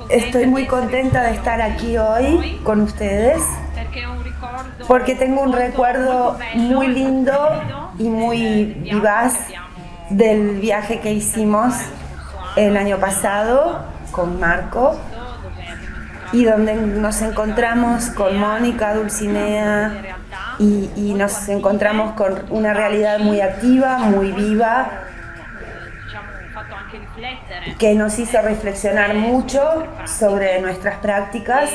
Estoy muy contenta de estar aquí hoy con ustedes porque tengo un recuerdo muy lindo y muy vivaz del viaje que hicimos el año pasado con Marco y donde nos encontramos con Mónica, Dulcinea y nos encontramos con una realidad muy activa, muy viva, que nos hizo reflexionar mucho sobre nuestras prácticas.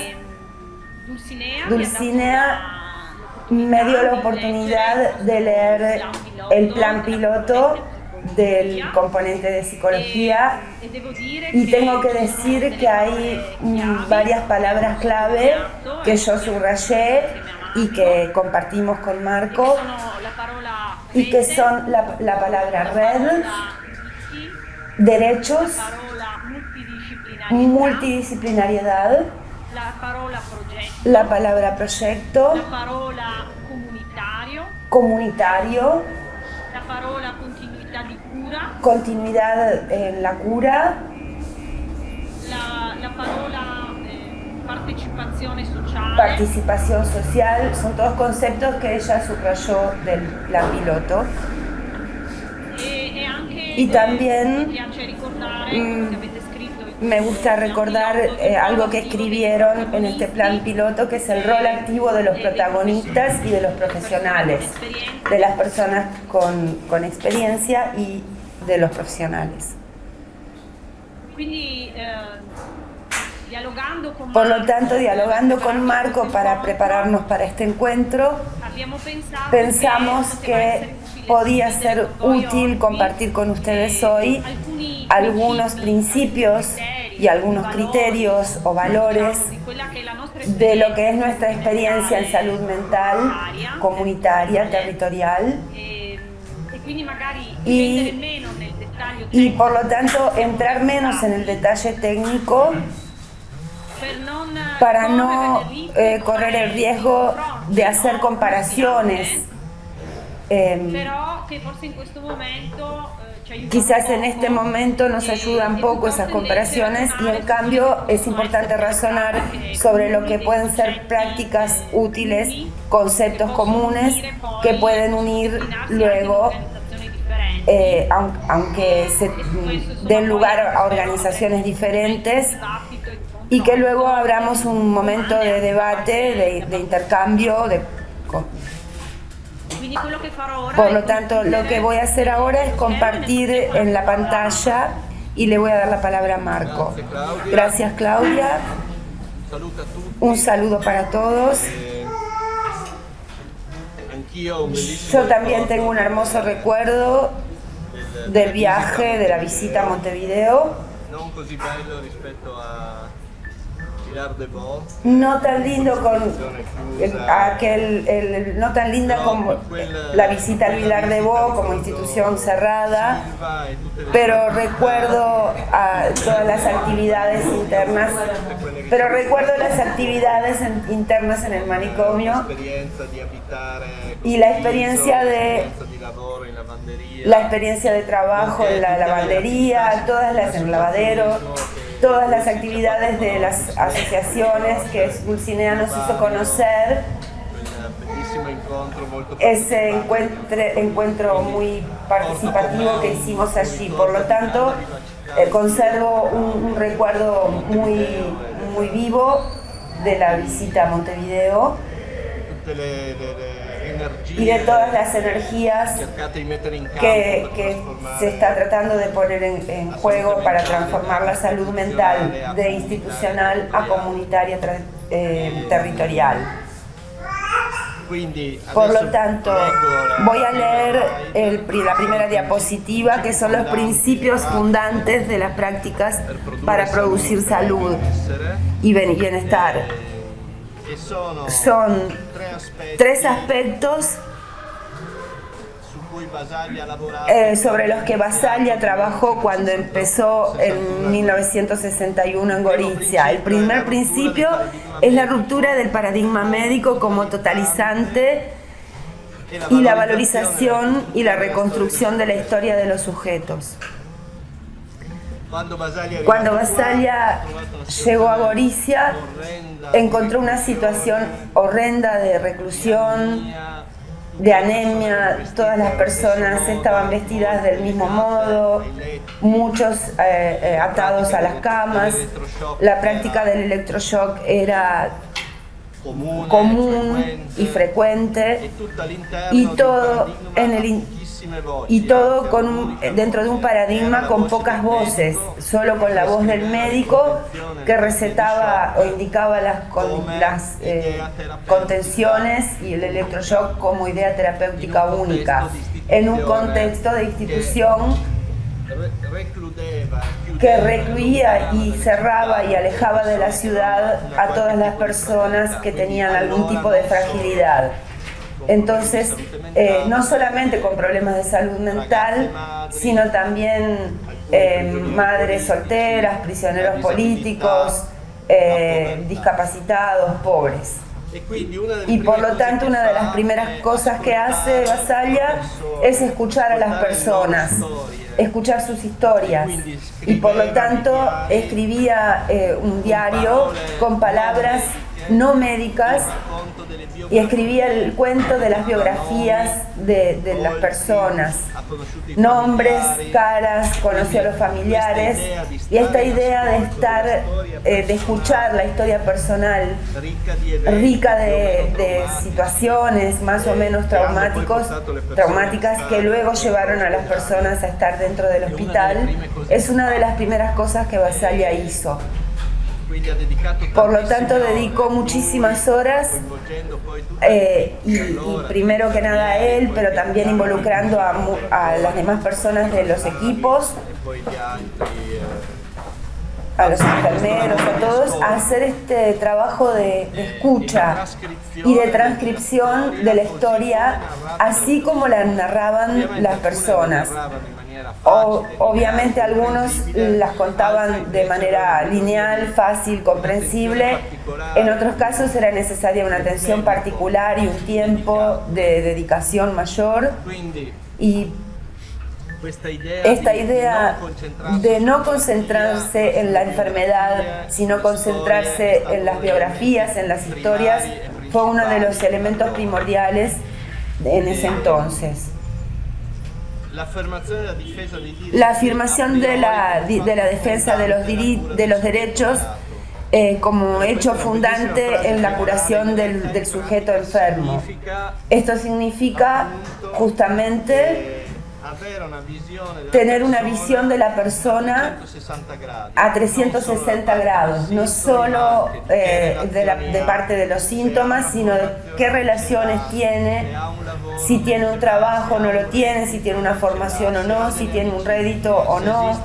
Dulcinea me dio la oportunidad de leer el plan piloto del componente de psicología y tengo que decir que hay varias palabras clave que yo subrayé y que compartimos con Marco y que son la palabra red, derechos, multidisciplinariedad, la palabra proyecto, comunitario, la parola continuidad en la cura, la parola participación social, son todos conceptos que ella subrayó del plan piloto. Y también me gusta recordar algo que escribieron en este plan piloto, que es el rol activo de los protagonistas y de los profesionales, de las personas con experiencia y de los profesionales. Por lo tanto, dialogando con Marco para prepararnos para este encuentro, pensamos que podía ser útil compartir con ustedes hoy algunos principios y algunos criterios o valores de lo que es nuestra experiencia en salud mental, comunitaria, territorial, y por lo tanto entrar menos en el detalle técnico para no correr el riesgo de hacer comparaciones. Quizás en este momento nos ayudan poco esas comparaciones y en cambio es importante razonar sobre lo que pueden ser prácticas útiles, conceptos comunes que pueden unir luego, aunque se den lugar a organizaciones diferentes, y que luego abramos un momento de debate, de intercambio. Por lo tanto, lo que voy a hacer ahora es compartir en la pantalla y le voy a dar la palabra a Marco. Gracias, Claudia. Un saludo para todos. Yo también tengo un hermoso recuerdo del viaje, de la visita a Montevideo. No tan lindo no tan linda como la visita al Vilar de Bo como institución cerrada, pero recuerdo todas las actividades internas, internas en el manicomio y la experiencia de trabajo en la lavandería, en el lavadero. Todas las actividades de las asociaciones que Dulcinea nos hizo conocer, ese encuentro muy participativo que hicimos allí. Por lo tanto, conservo un recuerdo muy, muy vivo de la visita a Montevideo y de todas las energías que se está tratando de poner en juego para transformar la salud mental de institucional a comunitaria territorial. Por lo tanto, voy a leer la primera diapositiva, que son los principios fundantes de las prácticas para producir salud y bienestar. Son tres aspectos sobre los que Basaglia trabajó cuando empezó en 1961 en Gorizia. El primer principio es la ruptura del paradigma médico como totalizante y la valorización y la reconstrucción de la historia de los sujetos. Cuando Basaglia llegó a Gorizia, encontró una situación horrenda de reclusión, de anemia. Todas las personas estaban vestidas del mismo modo, muchos atados a las camas. La práctica del electroshock era común y frecuente, y todo dentro de un paradigma con pocas voces, solo con la voz del médico que recetaba o indicaba las contenciones y el electroshock como idea terapéutica única, en un contexto de institución que recluía y cerraba y alejaba de la ciudad a todas las personas que tenían algún tipo de fragilidad. Entonces, no solamente con problemas de salud mental, sino también madres solteras, prisioneros políticos, discapacitados, pobres. Y por lo tanto, una de las primeras cosas que hace Basaglia es escuchar a las personas, escuchar sus historias, y por lo tanto escribía un diario con palabras no médicas y escribía el cuento de las biografías de las personas, nombres, caras, conoció a los familiares, y esta idea de escuchar la historia personal rica de situaciones más o menos traumáticas que luego llevaron a las personas a estar dentro del hospital, es una de las primeras cosas que Basaglia hizo. Por lo tanto, dedicó muchísimas horas, y primero que nada a él, pero también involucrando a las demás personas de los equipos, a los enfermeros, a todos, a hacer este trabajo de escucha y de transcripción de la historia, así como la narraban las personas. Obviamente algunos las contaban de manera lineal, fácil, comprensible. En otros casos era necesaria una atención particular y un tiempo de dedicación mayor. Y esta idea de no concentrarse en la enfermedad, sino concentrarse en las biografías, en las historias, fue uno de los elementos primordiales en ese entonces. La afirmación de la defensa de los derechos como hecho fundante en la curación del sujeto enfermo. Esto significa justamente tener una visión de la persona a 360 grados, no solo de parte de los síntomas, sino de qué relaciones tiene, si tiene un trabajo o no lo tiene, si tiene una formación o no, si tiene un rédito o no,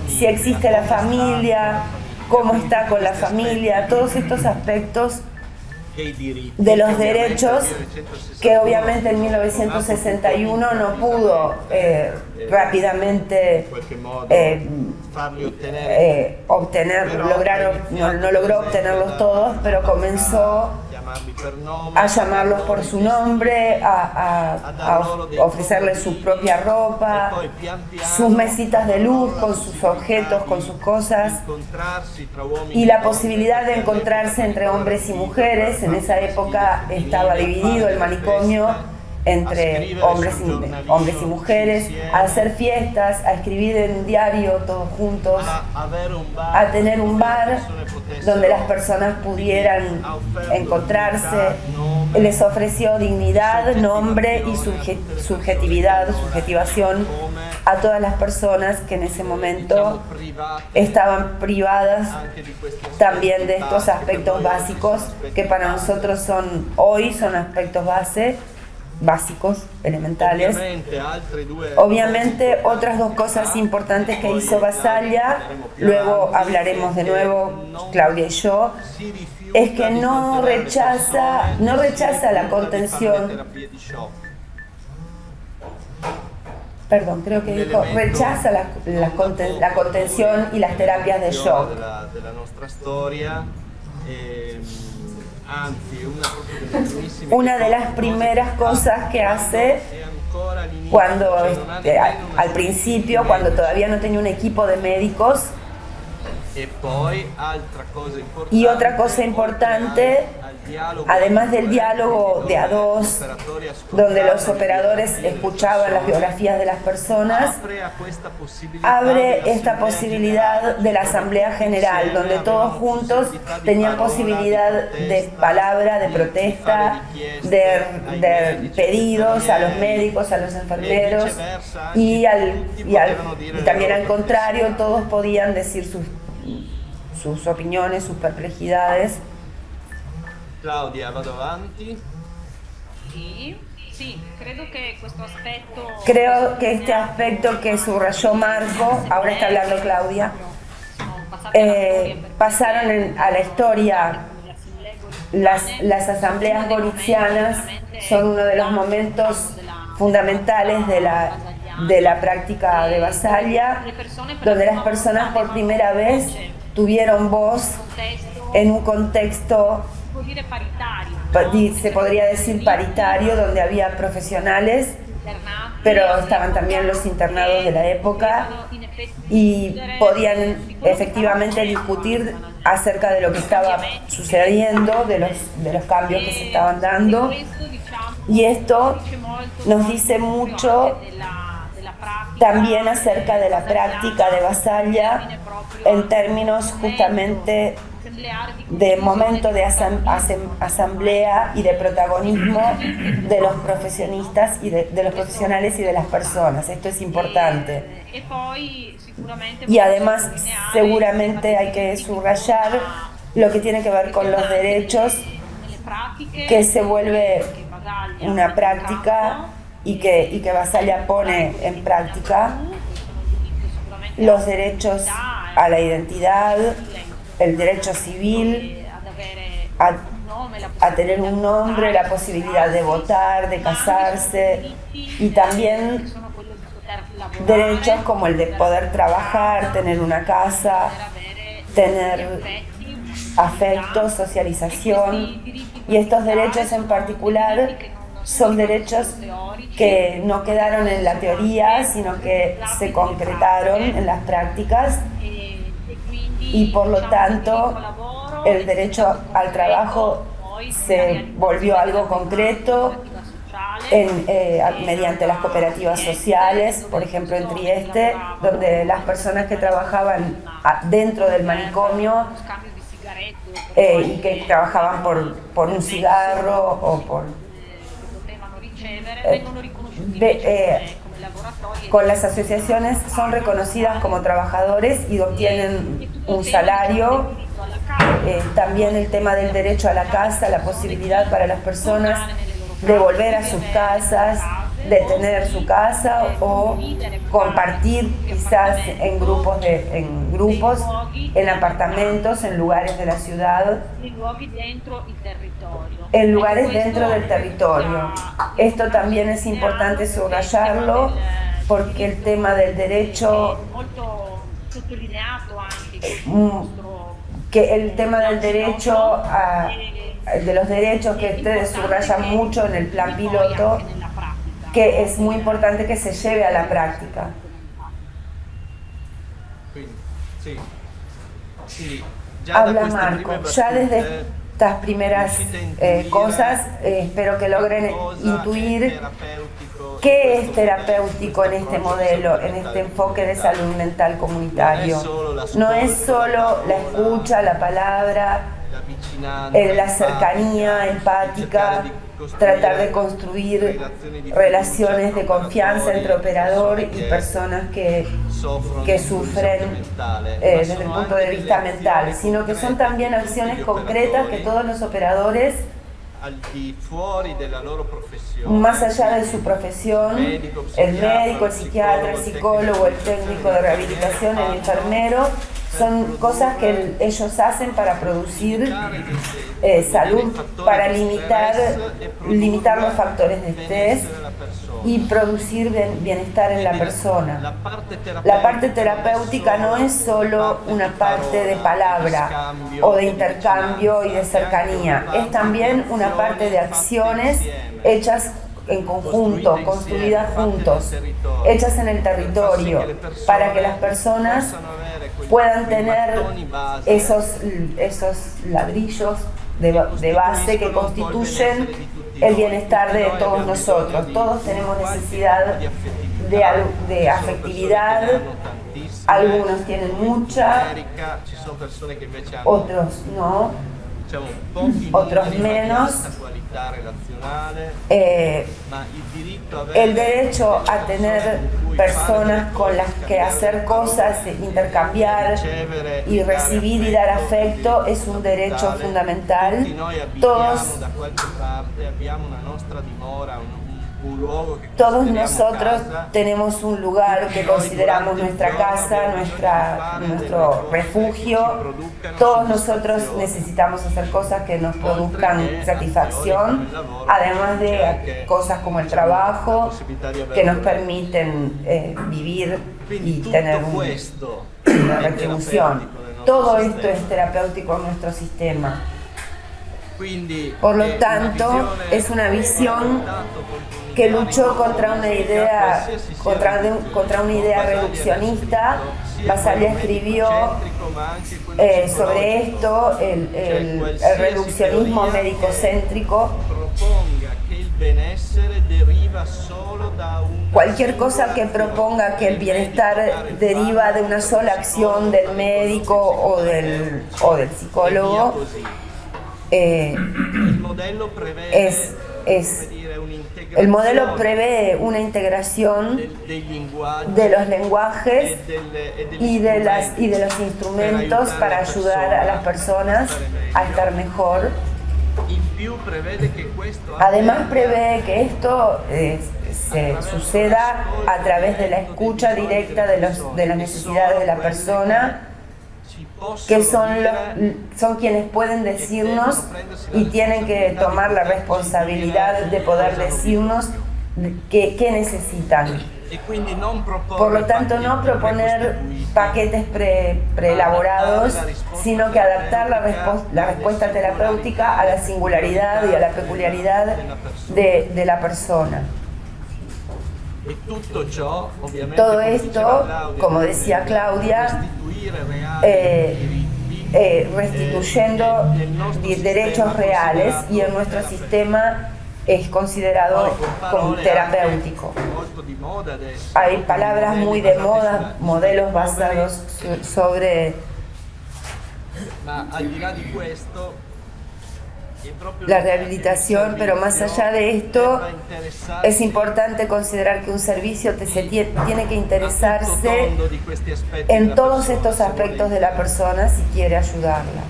si existe la familia, cómo está con la familia, todos estos aspectos de los derechos que obviamente en 1961 no pudo rápidamente no logró obtenerlos todos, pero comenzó a llamarlos por su nombre, a ofrecerles su propia ropa, sus mesitas de luz con sus objetos, con sus cosas, y la posibilidad de encontrarse entre hombres y mujeres. En esa época estaba dividido el manicomio entre hombres y mujeres, a hacer fiestas, a escribir en un diario todos juntos, a tener un bar donde las personas pudieran encontrarse. Les ofreció dignidad, nombre y subjetivación a todas las personas que en ese momento estaban privadas también de estos aspectos básicos que para nosotros son aspectos básicos, elementales. Obviamente, otras dos cosas importantes que hizo Basaglia, luego hablaremos de nuevo, Claudia y yo, es que no rechaza la contención. Perdón, creo que dijo, rechaza la contención y las terapias de shock. Una de las primeras cosas que hace cuando al principio, cuando todavía no tenía un equipo de médicos. Y otra cosa importante, además del diálogo de a dos, donde los operadores escuchaban las biografías de las personas, abre esta posibilidad de la Asamblea General, donde todos juntos tenían posibilidad de palabra, de protesta, de pedidos a los médicos, a los enfermeros, y también al contrario, todos podían decir sus opiniones, sus perplejidades. Claudia, vado avanti. Sí, creo que este aspecto que subrayó Marco, ahora está hablando Claudia, pasaron a la historia. Las asambleas gorizianas son uno de los momentos fundamentales de la práctica de Basaglia, donde las personas por primera vez tuvieron voz en un contexto, se podría decir paritario, donde había profesionales, pero estaban también los internados de la época y podían efectivamente discutir acerca de lo que estaba sucediendo, de los cambios que se estaban dando. Y esto nos dice mucho también acerca de la práctica de Basaglia en términos justamente de momento de asamblea y de protagonismo de los profesionistas y de los profesionales y de las personas. Esto es importante. Y además seguramente hay que subrayar lo que tiene que ver con los derechos, que se vuelve una práctica y que Basaglia pone en práctica los derechos a la identidad, el derecho civil, a tener un nombre, la posibilidad de votar, de casarse, y también derechos como el de poder trabajar, tener una casa, tener afecto, socialización. Y estos derechos en particular son derechos que no quedaron en la teoría, sino que se concretaron en las prácticas, y por lo tanto el derecho al trabajo se volvió algo concreto mediante las cooperativas sociales, por ejemplo en Trieste, donde las personas que trabajaban dentro del manicomio y que trabajaban por un cigarro o con las asociaciones son reconocidas como trabajadores y obtienen un salario. También el tema del derecho a la casa, la posibilidad para las personas de volver a sus casas, de tener su casa o compartir quizás en grupos, en apartamentos, en lugares de la ciudad, en lugares dentro del territorio. Esto también es importante subrayarlo, porque el tema del derecho, de los derechos que ustedes subrayan mucho en el plan piloto, que es muy importante que se lleve a la práctica. Habla Marco, ya desde estas primeras cosas espero que logren intuir qué es terapéutico en este modelo, en este enfoque de salud mental comunitario. No es solo la escucha, la palabra, la cercanía empática, tratar de construir relaciones de confianza entre operador y personas que sufren desde el punto de vista mental, sino que son también acciones concretas que todos los operadores, más allá de su profesión, el médico, el psiquiatra, el psicólogo, el técnico de rehabilitación, el enfermero, son cosas que ellos hacen para producir salud, para limitar los factores de estrés y producir bienestar en la persona. La parte terapéutica no es solo una parte de palabra o de intercambio y de cercanía, es también una parte de acciones hechas en conjunto, construidas juntos, hechas en el territorio, para que las personas puedan tener esos ladrillos de base que constituyen el bienestar de todos nosotros. Todos tenemos necesidad de afectividad, algunos tienen mucha, otros no, otros menos. El derecho a tener personas con las que hacer cosas, intercambiar y recibir y dar afecto es un derecho fundamental. Todos nosotros tenemos un lugar que consideramos nuestra casa, nuestro refugio. Todos nosotros necesitamos hacer cosas que nos produzcan satisfacción, además de cosas como el trabajo, que nos permiten vivir y tener una retribución. Todo esto es terapéutico en nuestro sistema. Por lo tanto, es una visión que luchó contra una idea reduccionista. Basaglia escribió sobre esto, el reduccionismo médico-céntrico. Cualquier cosa que proponga que el bienestar deriva de una sola acción del médico o del psicólogo el modelo prevé una integración de los lenguajes y de los instrumentos para ayudar a las personas a estar mejor. Además prevé que esto se suceda a través de la escucha directa de las necesidades de la persona, que son quienes pueden decirnos y tienen que tomar la responsabilidad de poder decirnos qué necesitan. Por lo tanto, no proponer paquetes preelaborados, sino que adaptar la respuesta terapéutica a la singularidad y a la peculiaridad de la persona. Todo esto, como decía Claudia, restituyendo derechos reales, y en nuestro sistema es considerado como terapéutico. Hay palabras muy de moda, modelos basados sobre la rehabilitación, pero más allá de esto es importante considerar que un servicio tiene que interesarse en todos estos aspectos de la persona si quiere ayudarla.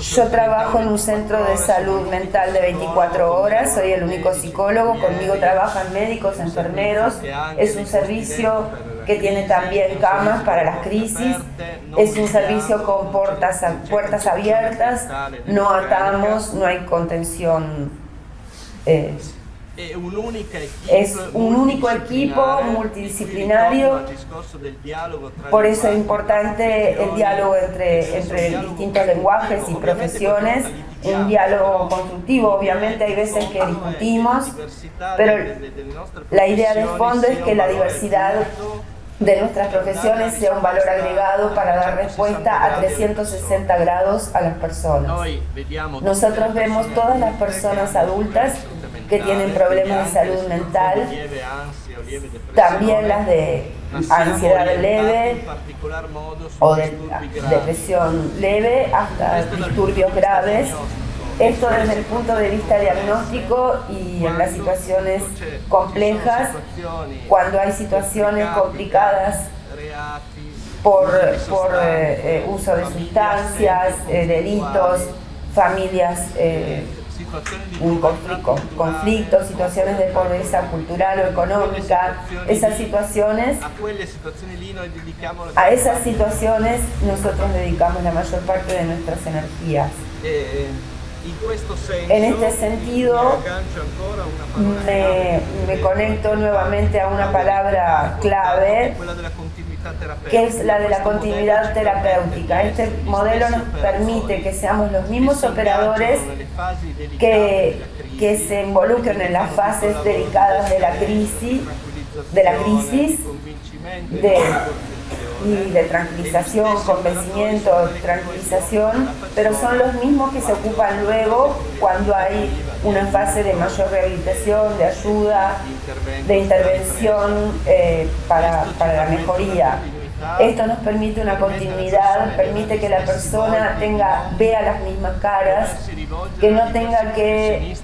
Yo trabajo en un centro de salud mental de 24 horas, soy el único psicólogo, conmigo trabajan médicos, enfermeros, es un servicio que tiene también camas para las crisis, es un servicio con puertas abiertas, no atamos, no hay contención. Es un único equipo multidisciplinario, por eso es importante el diálogo entre distintos lenguajes y profesiones, un diálogo constructivo. Obviamente hay veces que discutimos, pero la idea de fondo es que la diversidad de nuestras profesiones sea un valor agregado para dar respuesta a 360 grados a las personas. Nosotros vemos todas las personas adultas que tienen problemas de salud mental, también las de ansiedad leve o de depresión leve hasta disturbios graves. Esto desde el punto de vista diagnóstico y en las situaciones complejas, cuando hay situaciones complicadas por uso de sustancias, delitos, familias conflictos, situaciones de pobreza cultural o económica, a esas situaciones nosotros dedicamos la mayor parte de nuestras energías. En este sentido, me conecto nuevamente a una palabra clave, que es la de la continuidad terapéutica. Este modelo nos permite que seamos los mismos operadores que que se involucren en las fases delicadas de la crisis, y de tranquilización, convencimiento, tranquilización, pero son los mismos que se ocupan luego cuando hay una fase de mayor rehabilitación, de ayuda, de intervención para la mejoría. Esto nos permite una continuidad, permite que la persona vea las mismas caras, que no tenga que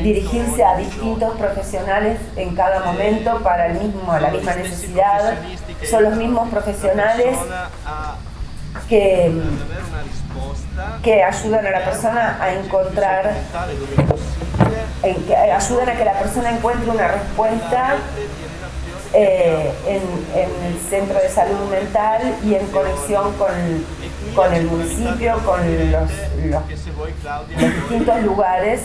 dirigirse a distintos profesionales en cada momento para la misma necesidad. Son los mismos profesionales que ayudan a la persona a encontrar, que ayudan a que la persona encuentre una respuesta en el centro de salud mental y en conexión con el municipio, con los distintos lugares.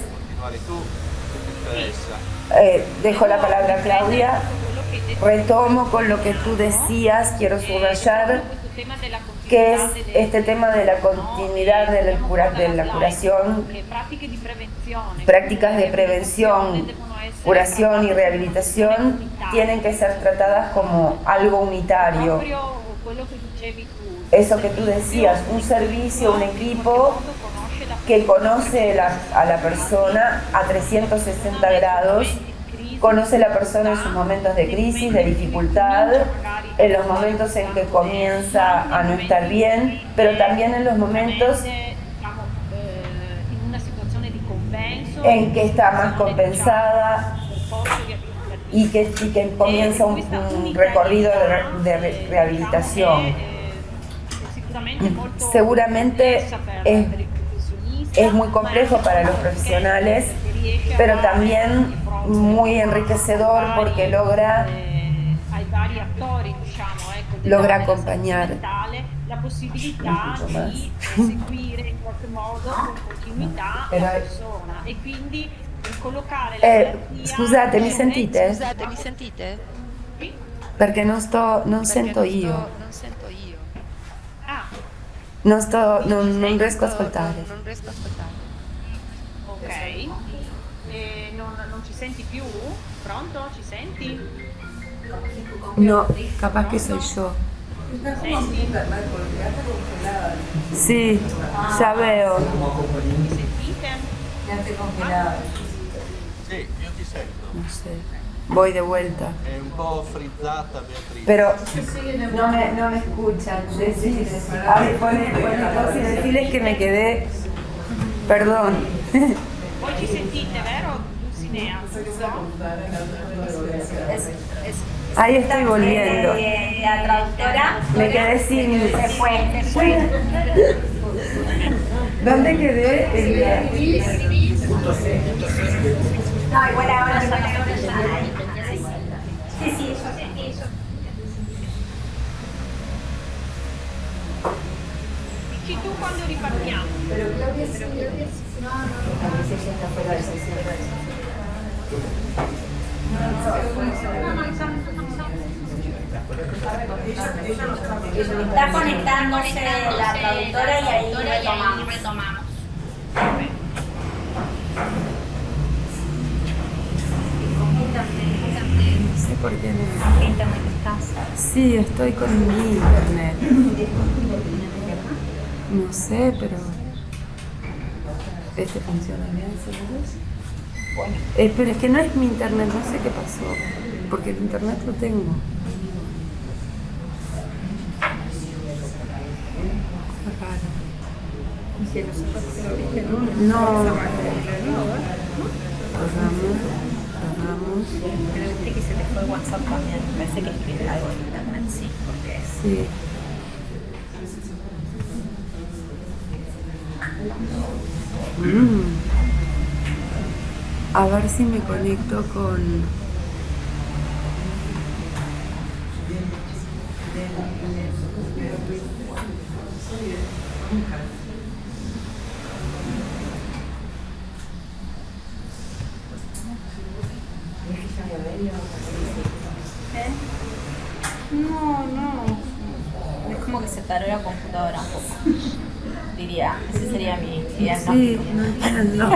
Dejo la palabra a Claudia. Retomo con lo que tú decías, quiero subrayar que es este tema de la continuidad de la curación, prácticas de prevención, curación y rehabilitación tienen que ser tratadas como algo unitario. Eso que tú decías, un servicio, un equipo que conoce a la persona a 360 grados, conoce a la persona en sus momentos de crisis, de dificultad, en los momentos en que comienza a no estar bien, pero también en los momentos en que está más compensada y que comienza un recorrido de rehabilitación. Seguramente es muy complejo para los profesionales, pero también muy enriquecedor porque logra acompañar la possibilità di seguire in qualche modo con continuità la persona e quindi collocare la terapia. Scusate, mi sentite? Perché non sento io. Non riesco a ascoltare. Ok. Non ci senti più? Pronto? Ci senti? No, capaz que soy yo. Sí, ya veo. Mi sentite? Sì, io ti sento. No sé. Voy de vuelta. È un po' frizzata, Beatrice. Pero no me escuchan. Ponen cosas y decirles que me quedé. Perdón. Voi ci sentite, vero? Dulcinea? Ahí estoy volviendo. La traductora Me quedé sin. se fue. ¿Dónde quedé? No, igual ahora ya. Sí, eso. Dici tu quando ripartiamo? Está conectándose la traductora y ahí retomamos. No sé por qué no. ¿Qué internet estás? Sí, estoy con mi internet. No sé, pero. ¿Este funciona bien, seguro? Pero es que no es mi internet, no sé qué pasó. Porque el internet lo tengo. No. Cerramos. Pero viste que se te fue el WhatsApp también. Parece que escribes algo en internet, sí. Porque Sí. A ver si me conecto con... No. Es como que se paró la computadora un poco. Diría, ese sería mi diagnóstico. Sí, no entiendo.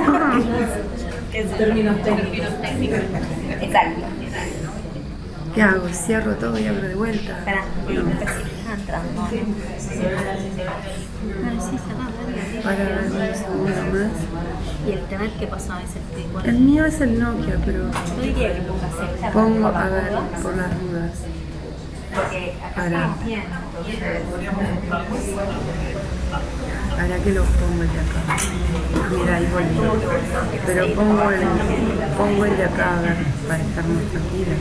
¿Qué es términos técnicos? Exacto. ¿Qué hago? Cierro todo y abro de vuelta. Espera, está entrando. Ah, sí, cerrado. Para ver un segundo más. ¿Y el internet qué pasó? ¿Es el El mío es el Nokia, pero Yo diría que pongas esta pongo, por las a ver, dudas, por las dudas. porque acá Para. estamos bien. ¿Para qué lo pongo el de acá? Mira, ahí volví. Pero pongo el de acá, a ver, para estar más tranquila.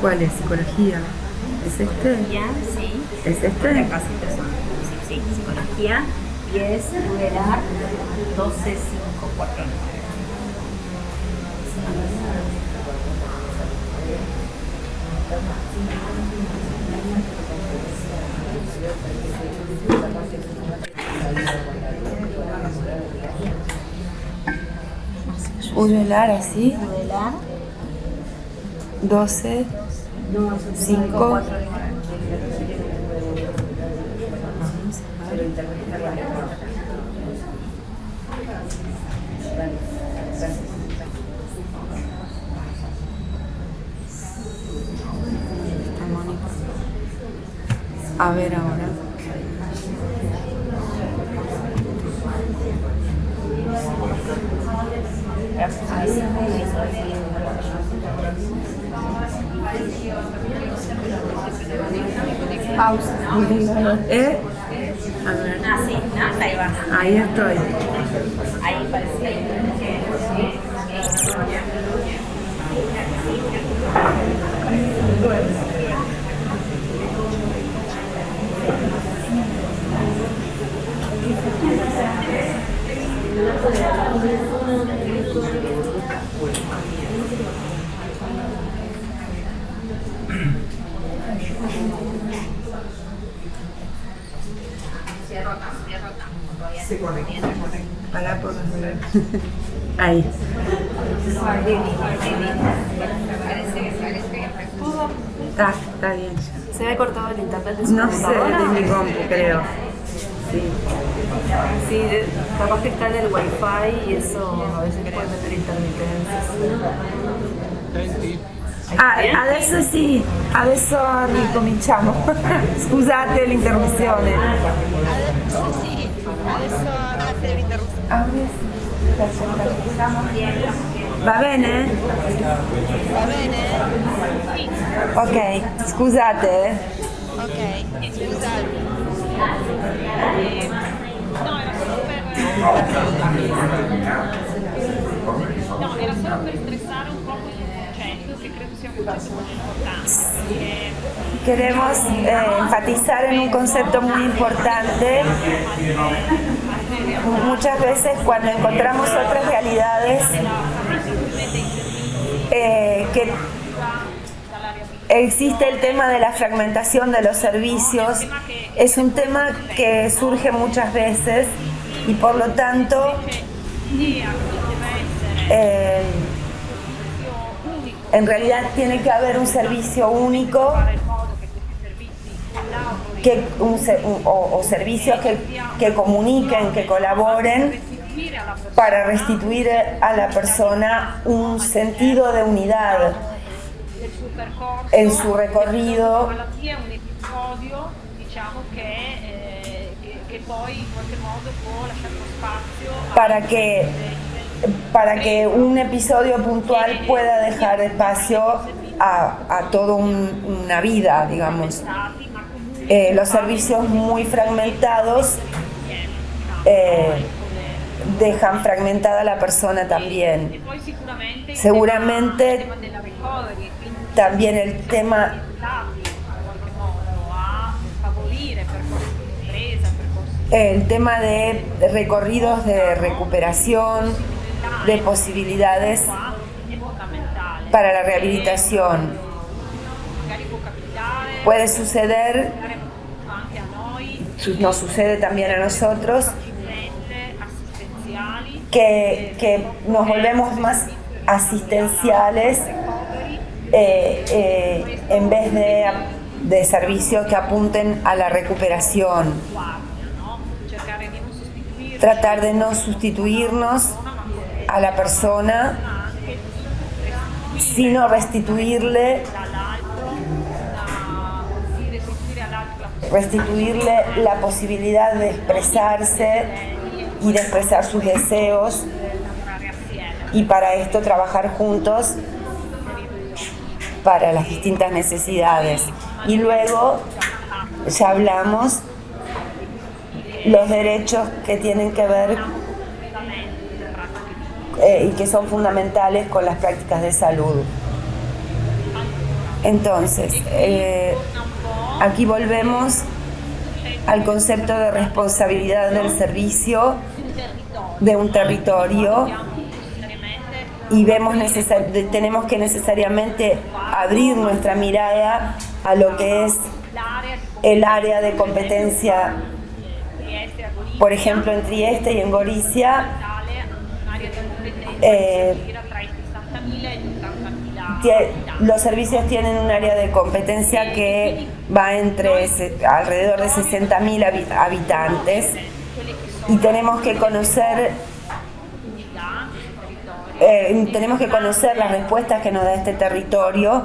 ¿Cuál es? ¿Psicología? ¿Es este? Ya, sí. ¿Es este? Acá sí, sí, psicología. Y es Rudelar 12549. Udelar así, Rudelar 12, 5. A ver ahora. Pausa. ¿Eh? A ver. Ah, sí, ¿no? Ahí va. Ahí estoy. Ahí parece. Para por las dudas. Ahí. Está bien. ¿Se ve cortado el internet de su No sé, computadora? de mi compu, creo. Sí. Sí, capaz que está en el wifi y eso a veces puede meter intermitencias. Senti? Adesso sì, adesso ricominciamo. Scusate l'interruzione. Adesso sì, adesso grazie dell'interruzione. Va bene? Va bene? Ok, scusate. Ok, scusate. No, era solo per stressare un po' questo concetto, che credo sia un concetto molto importante. Queremos enfatizar en un concepto muy importante. Muchas veces cuando encontramos otras realidades que existe el tema de la fragmentación de los servicios, es un tema que surge muchas veces y por lo tanto en realidad tiene que haber un servicio único o servicios que comuniquen, que colaboren para restituir a la persona un sentido de unidad en su recorrido, para que un episodio puntual pueda dejar espacio a toda una vida, digamos. Los servicios muy fragmentados dejan fragmentada a la persona también. Seguramente también el tema de recorridos de recuperación, de posibilidades para la rehabilitación. Puede suceder, nos sucede también a nosotros, que nos volvemos más asistenciales en vez de servicios que apunten a la recuperación. tratar de no sustituirnos a la persona, sino restituirle la posibilidad de expresarse y de expresar sus deseos, y para esto trabajar juntos para las distintas necesidades. Y luego ya hablamos los derechos que tienen que ver y que son fundamentales con las prácticas de salud. Entonces, aquí volvemos al concepto de responsabilidad del servicio de un territorio, y tenemos que necesariamente abrir nuestra mirada a lo que es el área de competencia, por ejemplo en Trieste y en Gorizia. Los servicios tienen un área de competencia que va entre alrededor de 60.000 habitantes, y tenemos que conocer las respuestas que nos da este territorio.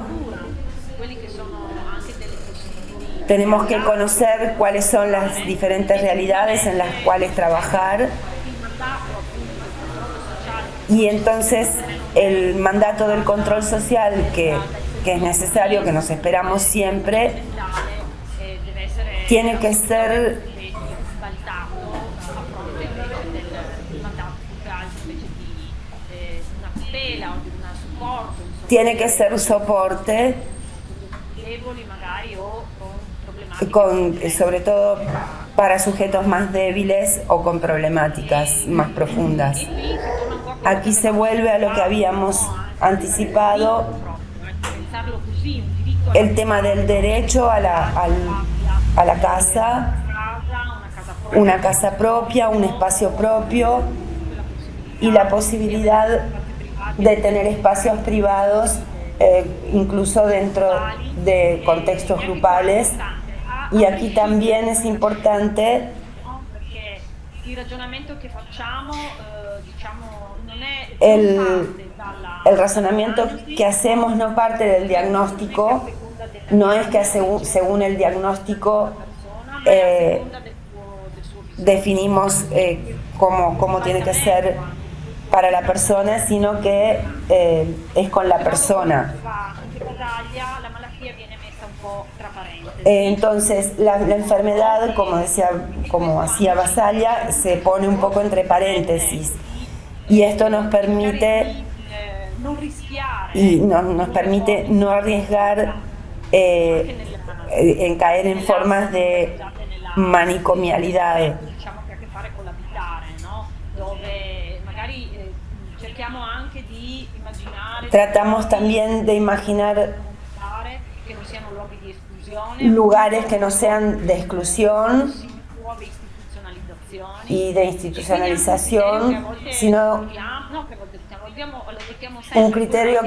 Tenemos que conocer cuáles son las diferentes realidades en las cuales trabajar, y entonces el mandato del control social que es necesario, que nos esperamos siempre, tiene que ser soporte, sobre todo para sujetos más débiles o con problemáticas más profundas. Aquí se vuelve a lo que habíamos anticipado, el tema del derecho a la casa, una casa propia, un espacio propio, y la posibilidad de tener espacios privados, incluso dentro de contextos grupales. Y aquí también es importante el razonamiento que hacemos no parte del diagnóstico, no es que según el diagnóstico definimos cómo tiene que ser para la persona, sino que es con la persona. Entonces la enfermedad, como hacía Basaglia, se pone un poco entre paréntesis, y esto nos permite no arriesgar en caer en formas de manicomialidad. Tratamos también de imaginar lugares que no sean de exclusión y de institucionalización, sino un criterio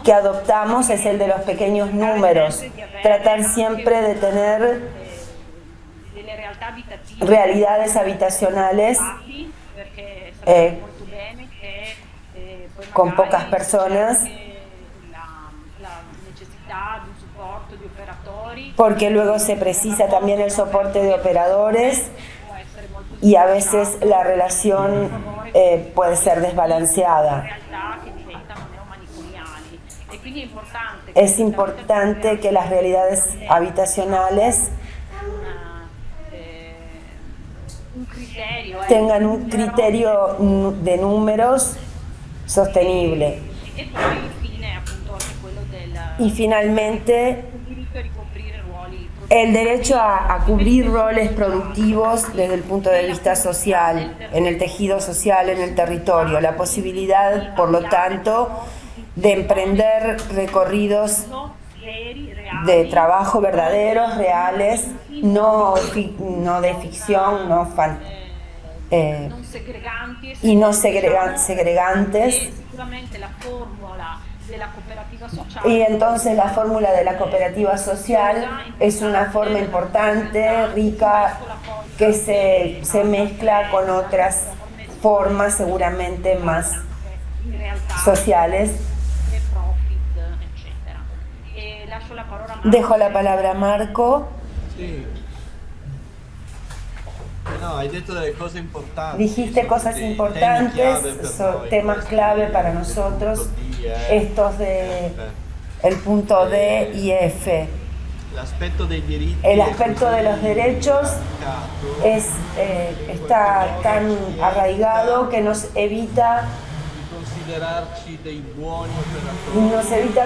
que adoptamos es el de los pequeños números, tratar siempre de tener realidades habitacionales con pocas personas, porque luego se precisa también el soporte de operadores, y a veces la relación puede ser desbalanceada. Es importante que las realidades habitacionales tengan un criterio de números sostenible. Y finalmente, el derecho a cubrir roles productivos desde el punto de vista social, en el tejido social, en el territorio. La posibilidad, por lo tanto, de emprender recorridos de trabajo verdaderos, reales, no de ficción, y no segregantes. Y entonces la fórmula de la cooperativa social es una forma importante, rica, que se mezcla con otras formas seguramente más sociales. Dejo la palabra a Marco. Sì. No, hai detto delle cose importanti. Dijiste cosas importantes, son temas clave para nosotros, estos de el punto D y F. El aspecto de los derechos está tan arraigado que nos evita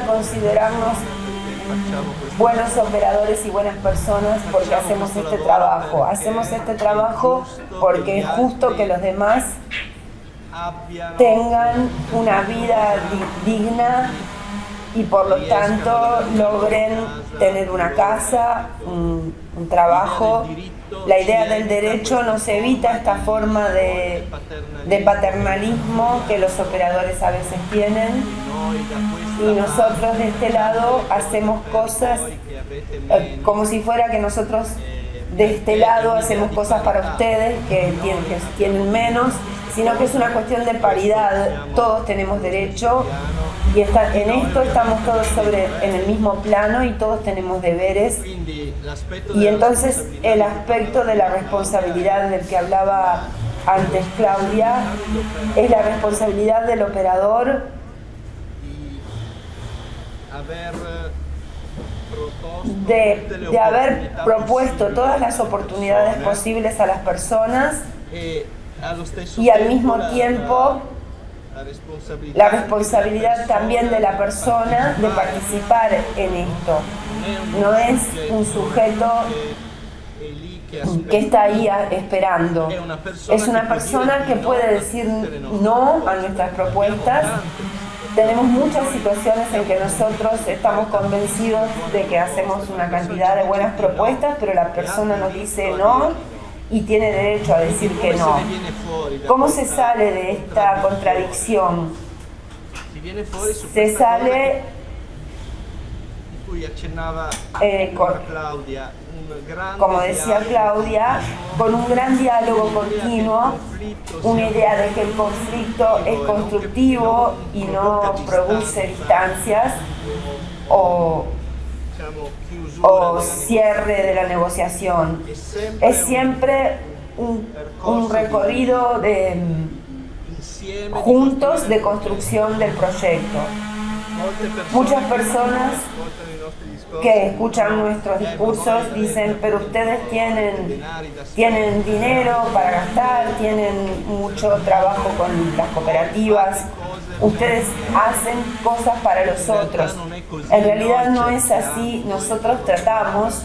considerarnos buenos operadores y buenas personas porque hacemos este trabajo. Hacemos este trabajo porque es justo que los demás tengan una vida digna y por lo tanto logren tener una casa, un trabajo. La idea del derecho nos evita esta forma de paternalismo que los operadores a veces tienen, y nosotros de este lado hacemos cosas como si fuera que nosotros de este lado hacemos cosas para ustedes que tienen menos, sino que es una cuestión de paridad. Todos tenemos derecho y en esto estamos todos en el mismo plano y todos tenemos deberes. Y entonces el aspecto de la responsabilidad del que hablaba antes Claudia es la responsabilidad del operador de haber propuesto todas las oportunidades posibles a las personas y al mismo tiempo la responsabilidad también de la persona de participar en esto. No es un sujeto que está ahí esperando. Es una persona que puede decir no a nuestras propuestas. Tenemos muchas situaciones en que nosotros estamos convencidos de que hacemos una cantidad de buenas propuestas, pero la persona nos dice no y tiene derecho a decir que no. ¿Cómo se sale de esta contradicción? Se sale como decía Claudia, con un gran diálogo continuo, una idea de que el conflicto es constructivo y no produce distancias o cierre de la negociación. Es siempre un recorrido juntos de construcción del proyecto. Muchas personas que escuchan nuestros discursos dicen, pero ustedes tienen dinero para gastar, tienen mucho trabajo con las cooperativas, ustedes hacen cosas para los otros. En realidad no es así, nosotros tratamos,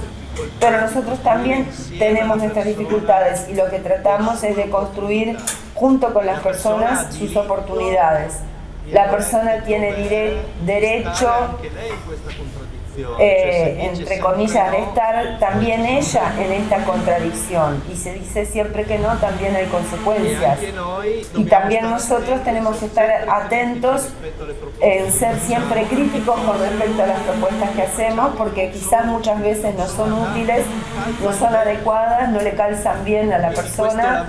pero nosotros también tenemos nuestras dificultades y lo que tratamos es de construir junto con las personas sus oportunidades. La persona tiene derecho, entre comillas, de estar también ella en esta contradicción. Y se dice siempre que no, también hay consecuencias. Y también nosotros tenemos que estar atentos en ser siempre críticos con respecto a las propuestas que hacemos, porque quizás muchas veces no son útiles, no son adecuadas, no le calzan bien a la persona.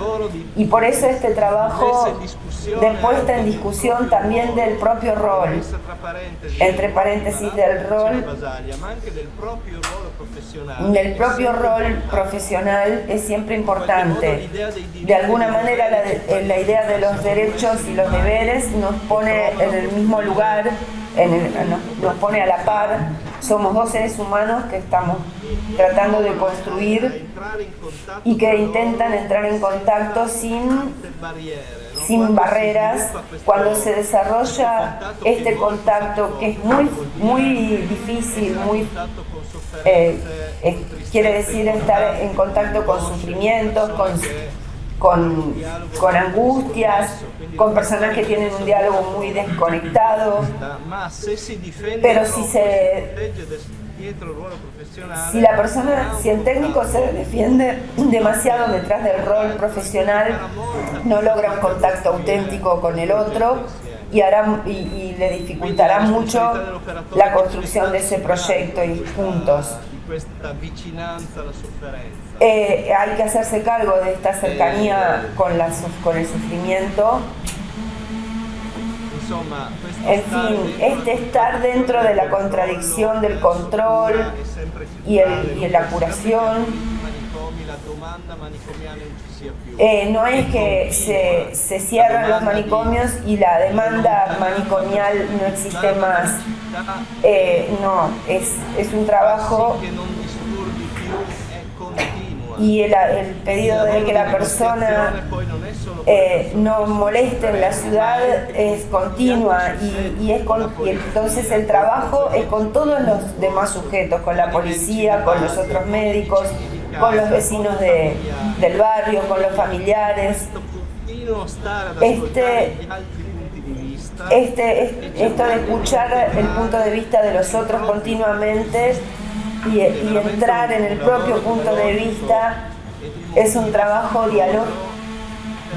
Y por eso este trabajo de puesta en discusión también del propio rol, entre paréntesis del rol, del propio rol profesional es siempre importante. De alguna manera la idea de los derechos y los deberes nos pone en el mismo lugar, nos pone a la par. Somos dos seres humanos que estamos tratando de construir y que intentan entrar en contacto sin barreras. Cuando se desarrolla este contacto, que es muy difícil, quiere decir estar en contacto con sufrimientos, con angustias, con personas que tienen un diálogo muy desconectado, pero si el técnico se defiende demasiado detrás del rol profesional, no logra un contacto auténtico con el otro y le dificultará mucho la construcción de ese proyecto y juntos. Hay que hacerse cargo de esta cercanía con el sufrimiento. En fin, estar dentro de la contradicción del control y la curación. No es que se cierran los manicomios y la demanda manicomial no existe más. No, es un trabajo y el pedido de que la persona no moleste en la ciudad es continua y entonces el trabajo es con todos los demás sujetos, con la policía, con los otros médicos, con los vecinos del barrio, con los familiares. Esto de escuchar el punto de vista de los otros continuamente y entrar en el propio punto de vista es un trabajo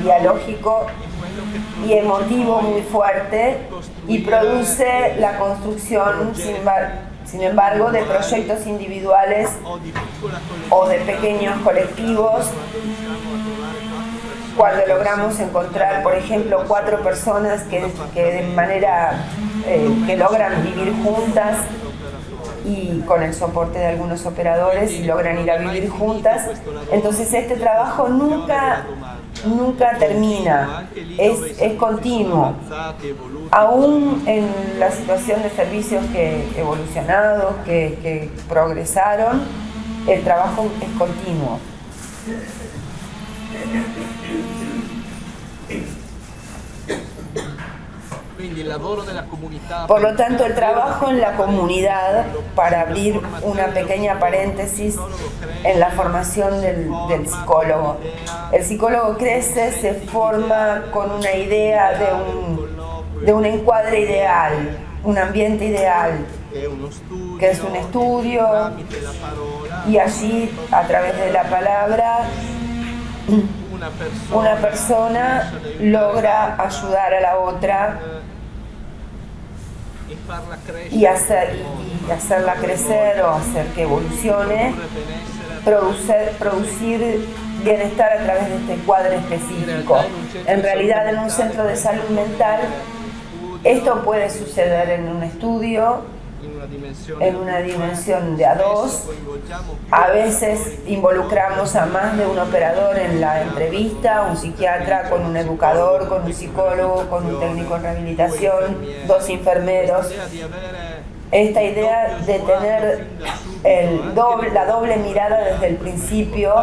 dialógico y emotivo muy fuerte y produce la construcción, sin embargo, de proyectos individuales o de pequeños colectivos. Cuando logramos encontrar, por ejemplo, 4 personas que de manera que logran vivir juntas y con el soporte de algunos operadores y logran ir a vivir juntas, entonces este trabajo nunca termina, es continuo. Aún en la situación de servicios evolucionados, que progresaron, el trabajo es continuo. Por lo tanto, el trabajo en la comunidad, para abrir una pequeña paréntesis en la formación del psicólogo. El psicólogo crece, se forma con una idea de un encuadre ideal, un ambiente ideal, que es un estudio, y allí, a través de la palabra, una persona logra ayudar a la otra y hacerla crecer o hacer que evolucione, producir bienestar a través de este cuadro específico. En realidad, en un centro de salud mental, esto puede suceder en un estudio, en una dimensión de a 2. A veces involucramos a más de un operador en la entrevista, un psiquiatra con un educador, con un psicólogo, con un técnico en rehabilitación, 2 enfermeros. Esta idea de tener la doble mirada desde el principio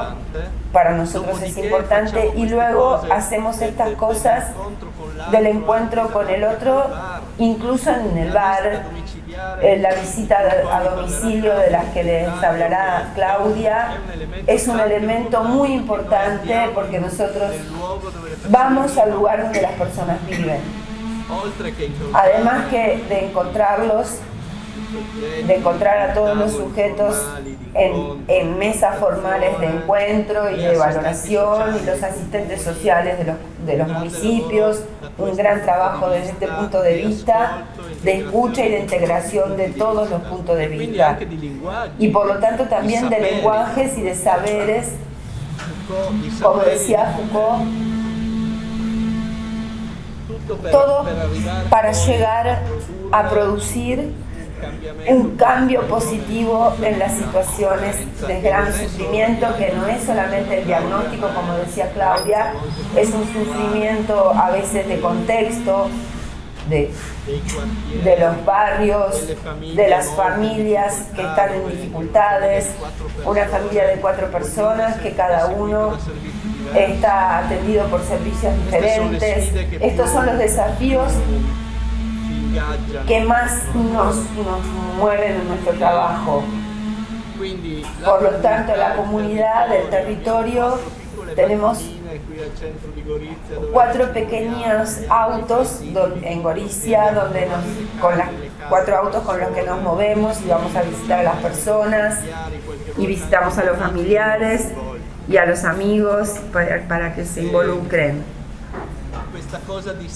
para nosotros es importante, y luego hacemos estas cosas del encuentro con el otro, incluso en el bar, la visita a domicilio de las que les hablará Claudia, es un elemento muy importante porque nosotros vamos al lugar donde las personas viven. Además que de encontrar a todos los sujetos en mesas formales de encuentro y de valoración, y los asistentes sociales de los municipios, un gran trabajo desde este punto de vista, de escucha y de integración de todos los puntos de vista, y por lo tanto también de lenguajes y de saberes, como decía Foucault, todo para llegar a producir un cambio positivo en las situaciones de gran sufrimiento, que no es solamente el diagnóstico, como decía Claudia, es un sufrimiento a veces de contexto, de los barrios, de las familias que están en dificultades, una familia de 4 personas que cada uno está atendido por servicios diferentes. Estos son los desafíos que más nos mueven en nuestro trabajo. Por lo tanto, la comunidad, el territorio, tenemos 4 pequeños autos en Gorizia, con los 4 autos con los que nos movemos y vamos a visitar a las personas, y visitamos a los familiares y a los amigos para que se involucren.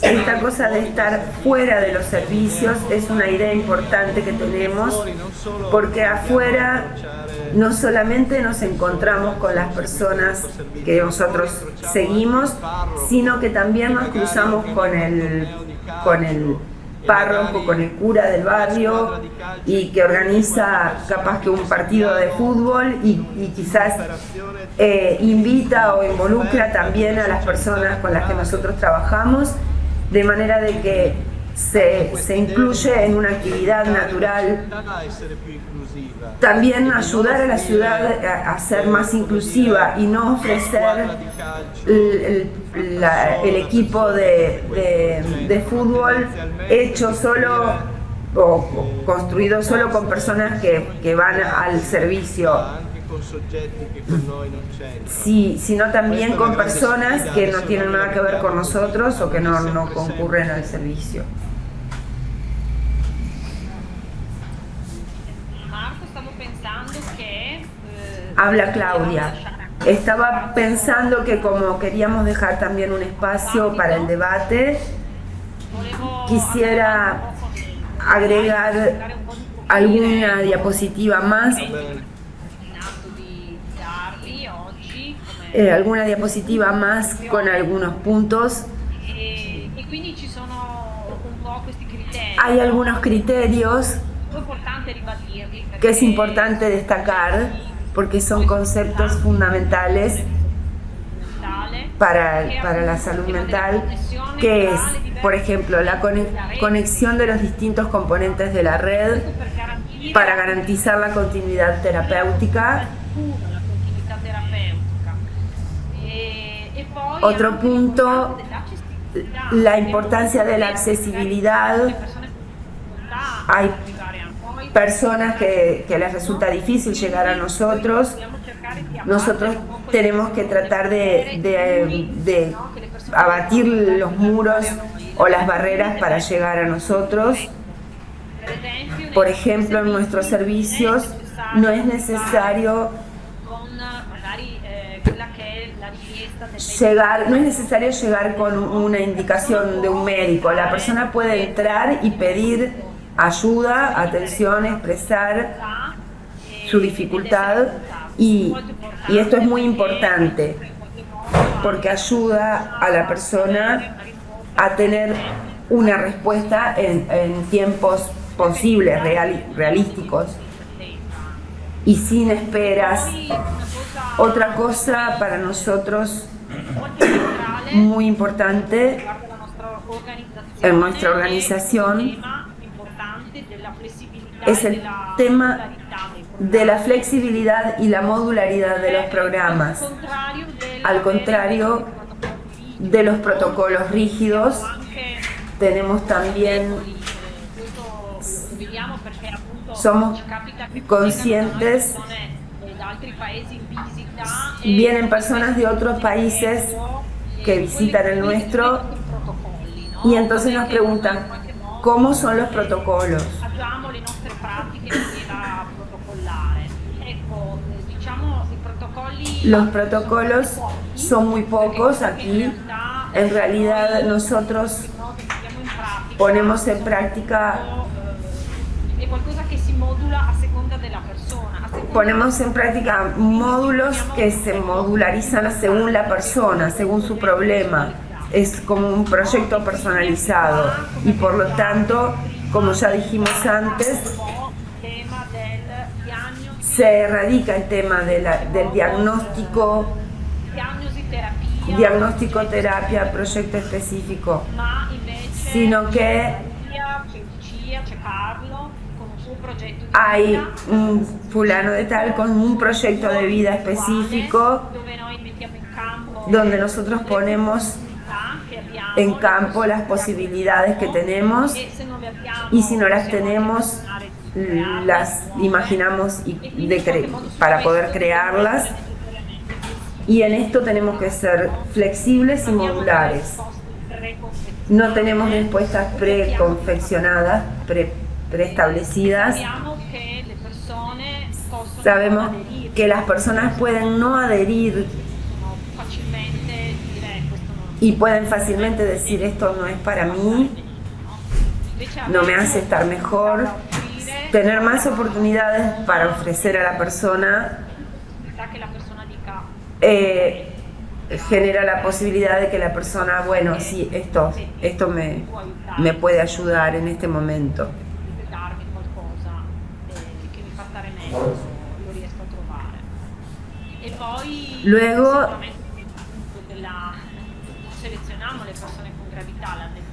Esta cosa de estar fuera de los servicios es una idea importante que tenemos, porque afuera no solamente nos encontramos con las personas que nosotros seguimos, sino que también nos cruzamos con el párroco, con el cura del barrio, y que organiza capaz que un partido de fútbol y quizás invita o involucra también a las personas con las que nosotros trabajamos, de manera de que se incluye en una actividad natural. También ayudar a la ciudad a ser más inclusiva y no ofrecer el equipo de fútbol hecho solo o construido solo con personas que van al servicio, sino también con personas que no tienen nada que ver con nosotros o que no concurren al servicio. Habla Claudia. Estaba pensando que como queríamos dejar también un espacio para el debate, quisiera agregar alguna diapositiva más. Alguna diapositiva más con algunos puntos. Hay algunos criterios que es importante destacar porque son conceptos fundamentales para la salud mental, que es, por ejemplo, la conexión de los distintos componentes de la red para garantizar la continuidad terapéutica. Otro punto, la importancia de la accesibilidad. Hay personas que les resulta difícil llegar a nosotros. Nosotros tenemos que tratar de abatir los muros o las barreras para llegar a nosotros. Por ejemplo, en nuestros servicios no es necesario llegar con una indicación de un médico. La persona puede entrar y pedir ayuda, atención, expresar su dificultad, y esto es muy importante porque ayuda a la persona a tener una respuesta en tiempos posibles, realísticos y sin esperas. Otra cosa para nosotros muy importante en nuestra organización es el tema de la flexibilidad y la modularidad de los programas, al contrario de los protocolos rígidos. Tenemos también, somos conscientes, vienen personas de otros países que visitan el nuestro y entonces nos preguntan cómo son los protocolos. Los protocolos son muy pocos aquí. En realidad nosotros ponemos en práctica módulos que se modularizan según la persona, según su problema. Es como un proyecto personalizado y por lo tanto, como ya dijimos antes, se erradica el tema del diagnóstico, terapia, proyecto específico, sino que hay un fulano de tal con un proyecto de vida específico donde nosotros ponemos en campo las posibilidades que tenemos y si no las tenemos las imaginamos para poder crearlas, y en esto tenemos que ser flexibles y modulares. No tenemos respuestas preconfeccionadas, preestablecidas. Sabemos que las personas pueden no adherir y pueden fácilmente decir esto no es para mí, no me hace estar mejor. Tener más oportunidades para ofrecer a la persona genera la posibilidad de que la persona, bueno, sí, esto me puede ayudar en este momento. Luego,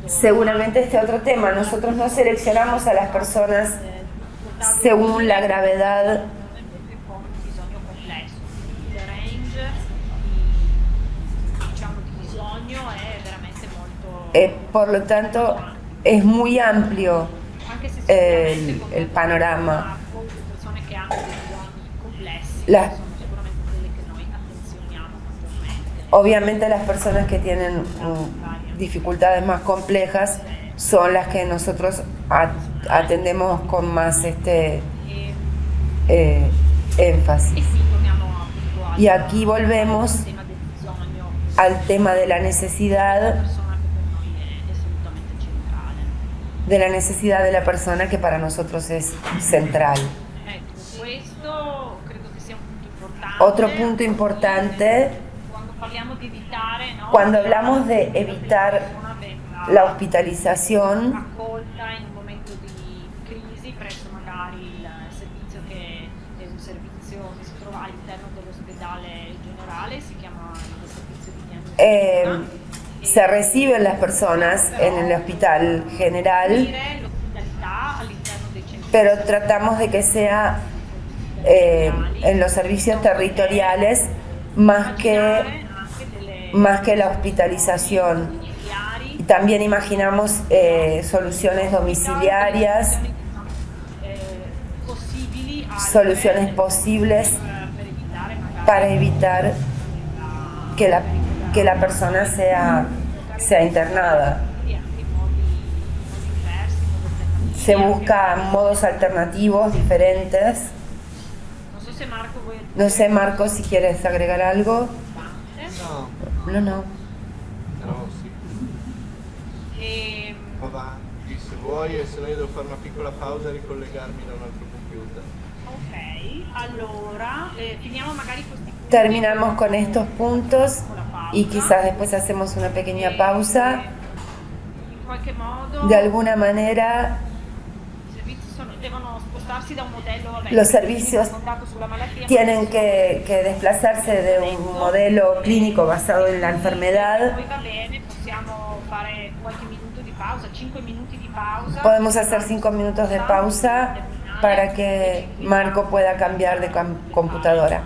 seguramente este otro tema, nosotros no seleccionamos a las personas según la gravedad por lo tanto es muy amplio el panorama. Obviamente las personas que tienen dificultades más complejas son las que nosotros atendemos con más énfasis. Y aquí volvemos al tema de la necesidad de la persona, que para nosotros es central. Otro punto importante, cuando hablamos de evitar la hospitalización, se reciben las personas en el hospital general, pero tratamos de que sea en los servicios territoriales más que la hospitalización. Y también imaginamos soluciones domiciliarias, soluciones posibles para evitar que la persona sea internada. Se buscan modos alternativos, diferentes. No sé, Marco, si quieres agregar algo. No. Però sì. Avanti se vuoi, e se no io devo fare una piccola pausa e ricollegarmi da un altro computer. Terminamos con estos puntos y quizás después hacemos una pequeña pausa. De alguna manera, los servicios tienen que desplazarse de un modelo clínico basado en la enfermedad. Podemos hacer 5 minutos de pausa para que Marco pueda cambiar de computadora.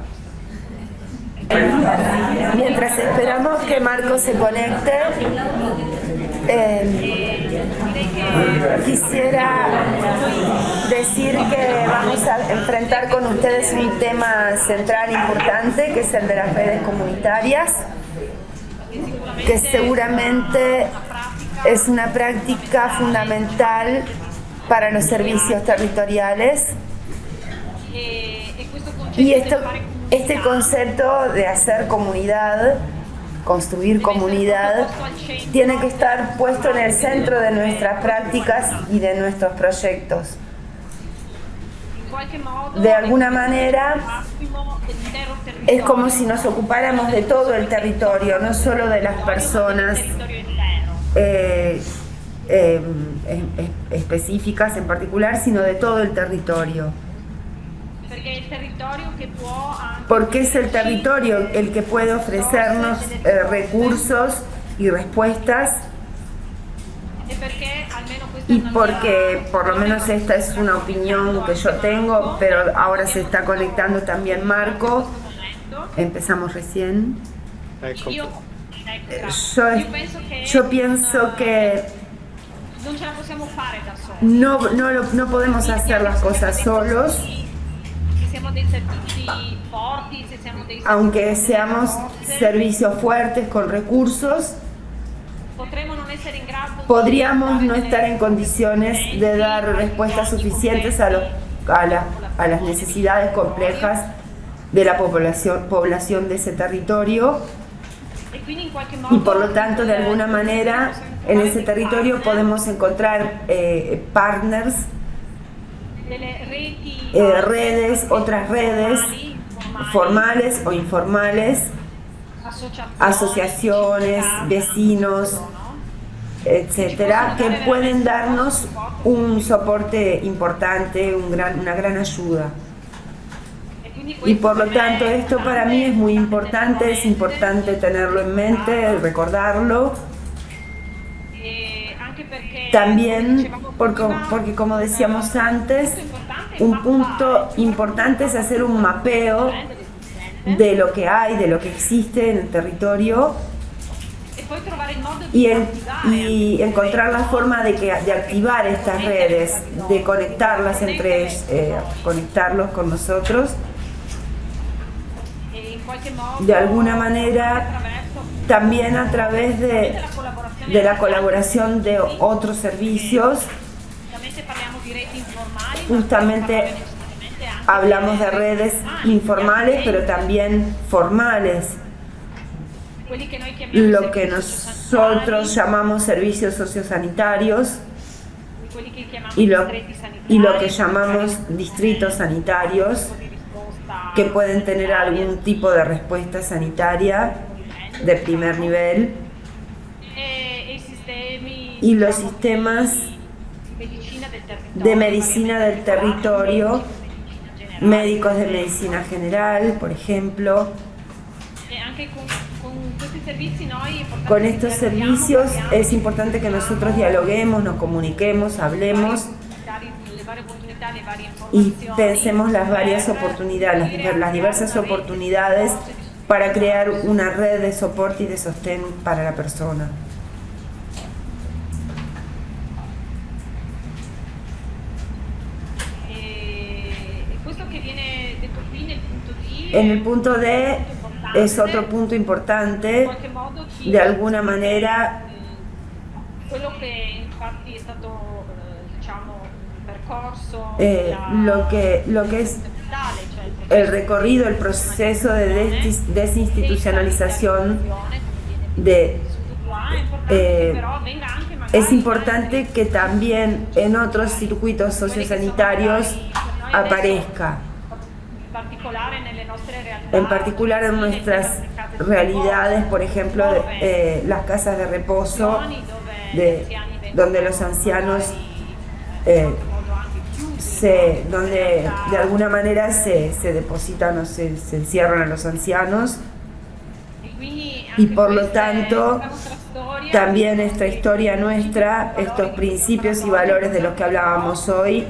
Mientras esperamos que Marco se conecte, quisiera decir que vamos a enfrentar con ustedes un tema central importante, que es el de las redes comunitarias, que seguramente es una práctica fundamental para los servicios territoriales. Y este concepto de hacer comunidad, construir comunidad, tiene que estar puesto en el centro de nuestras prácticas y de nuestros proyectos. De alguna manera, es como si nos ocupáramos de todo el territorio, no solo de las personas específicas en particular, sino de todo el territorio. Porque es el territorio el que puede ofrecernos recursos y respuestas, y porque por lo menos esta es una opinión que yo tengo, pero ahora se está conectando también Marco. Empezamos recién. Yo pienso que no podemos hacer las cosas solos, aunque seamos servicios fuertes con recursos. Podríamos no estar en condiciones de dar respuestas suficientes a las necesidades complejas de la población de ese territorio. Y por lo tanto, de alguna manera, en ese territorio podemos encontrar partners, redes, otras redes, formales o informales, asociaciones, vecinos, etcétera, que pueden darnos un soporte importante, una gran ayuda. Y por lo tanto esto para mí es muy importante, es importante tenerlo en mente, recordarlo. También porque como decíamos antes, un punto importante es hacer un mapeo de lo que hay, de lo que existe en el territorio y encontrar la forma de activar estas redes, de conectarlas entre ellos, conectarlos con nosotros. De alguna manera, también a través de la colaboración de otros servicios. Justamente hablamos de redes informales, pero también formales, lo que nosotros llamamos servicios sociosanitarios y lo que llamamos distritos sanitarios, que pueden tener algún tipo de respuesta sanitaria de primer nivel, y los sistemas de medicina del territorio, médicos de medicina general, por ejemplo. Con estos servicios es importante que nosotros dialoguemos, nos comuniquemos, hablemos y pensemos las varias oportunidades, las diversas oportunidades para crear una red de soporte y de sostén para la persona. En el punto D es otro punto importante, de alguna manera. Lo que es el recorrido, el proceso de desinstitucionalización es importante que también en otros circuitos sociosanitarios aparezca, en particular en nuestras realidades, por ejemplo, las casas de reposo, donde los ancianos donde de alguna manera se depositan o se encierran a los ancianos, y por lo tanto también esta historia nuestra, estos principios y valores de los que hablábamos hoy,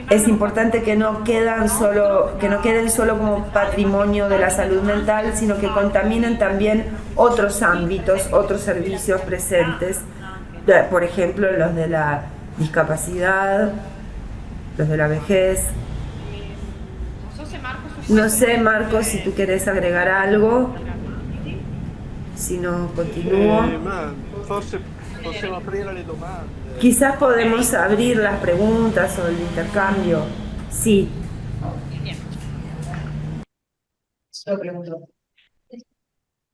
es importante que no queden solo como patrimonio de la salud mental, sino que contaminen también otros ámbitos, otros servicios presentes, por ejemplo los de la discapacidad, los de la vejez. No sé, Marcos, si tú querés agregar algo, si no continúo. Quizás podemos abrir las preguntas o el intercambio. Sí. Yo pregunto.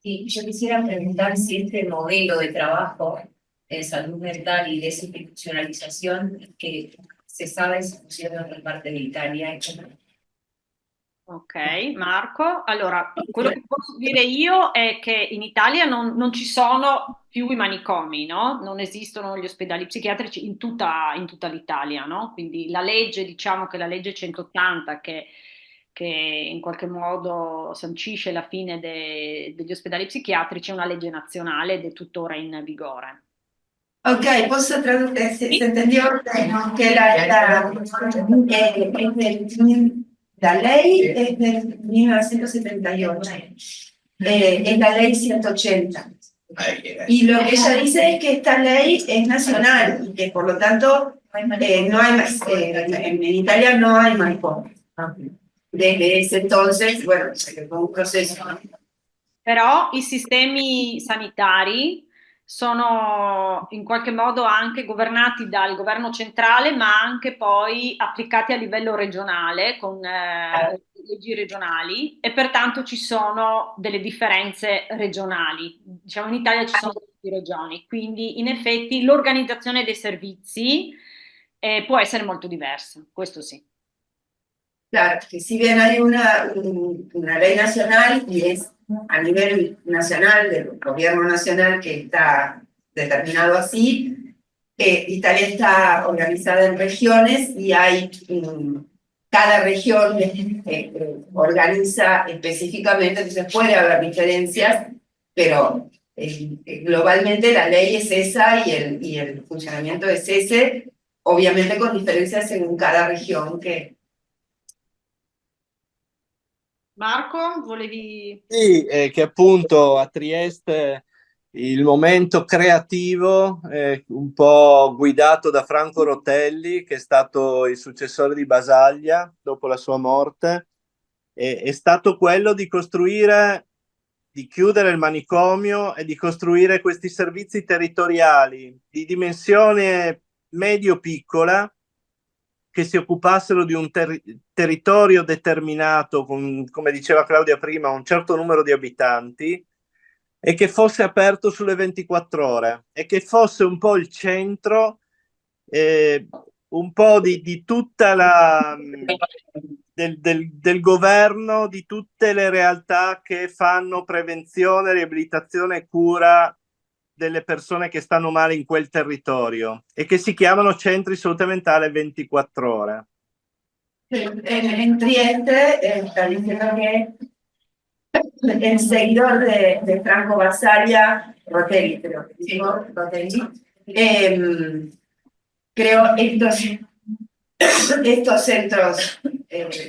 Sí, yo quisiera preguntar si este modelo de trabajo de salud mental y desinstitucionalización che se sabe se funziona per parte dell'Italia. Ok, Marco. Allora, quello che posso dire io è che in Italia non ci sono più i manicomi, no? Non esistono gli ospedali psichiatrici in tutta l'Italia, no? Quindi la legge, diciamo che la legge 180 che in qualche modo sancisce la fine degli ospedali psichiatrici è una legge nazionale ed è tuttora in vigore. Ok, posso tradurre, se entendió no? Que la ley es de 1978, es la ley 180. Y lo que ella dice es que esta ley es nacional y que por lo tanto no hay más, en Italia no hay manicomio. Desde ese entonces, bueno, se fue un proceso. Però i sistemi sanitari sono in qualche modo anche governati dal governo centrale, ma anche poi applicati a livello regionale con leggi regionali e pertanto ci sono delle differenze regionali. Diciamo in Italia ci sono 20 regioni, quindi in effetti l'organizzazione dei servizi può essere molto diversa, questo sì. Claro, que si bien hay una ley nacional y es a nivel nacional, del gobierno nacional que está determinado así, Italia está organizada en regiones y hay cada región organiza específicamente, entonces puede haber diferencias, pero globalmente la ley es esa y el funcionamiento es ese, obviamente con diferencias según cada región que... Marco, volevi... Sì, che appunto a Trieste il momento creativo, un po' guidato da Franco Rotelli, che è stato il successore di Basaglia dopo la sua morte, è stato quello di costruire, di chiudere il manicomio e di costruire questi servizi territoriali di dimensione medio-piccola che si occupassero di un territorio determinato, con, come diceva Claudia prima, un certo numero di abitanti, e che fosse aperto sulle 24 ore e che fosse un po' il centro, un po' di tutta la... del governo, di tutte le realtà che fanno prevenzione, riabilitazione e cura delle persone che stanno male in quel territorio e che si chiamano centri di salute mentale 24 ore. En Trieste está diciendo que el seguidor de Franco Basaglia, Rotelli, creo que digo, Rotelli, creó estos centros de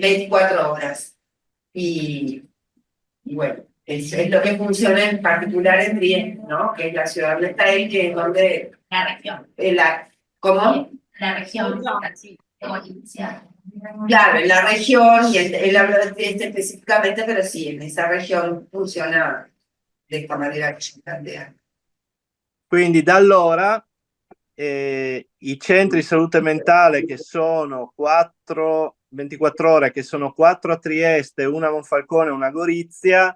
24 horas. Y bueno, es lo que funciona en particular en Trieste, ¿no? Que es la ciudad donde está él, que es donde... La región. ¿Cómo? La región. Sì. Claro, en la región, y él habla de Trieste específicamente, pero sí, en esa región funciona de esta manera que yo planteo. Quindi da allora i centri di salute mentale, che sono 24 ore, che sono 4 a Trieste, una a Monfalcone e una a Gorizia,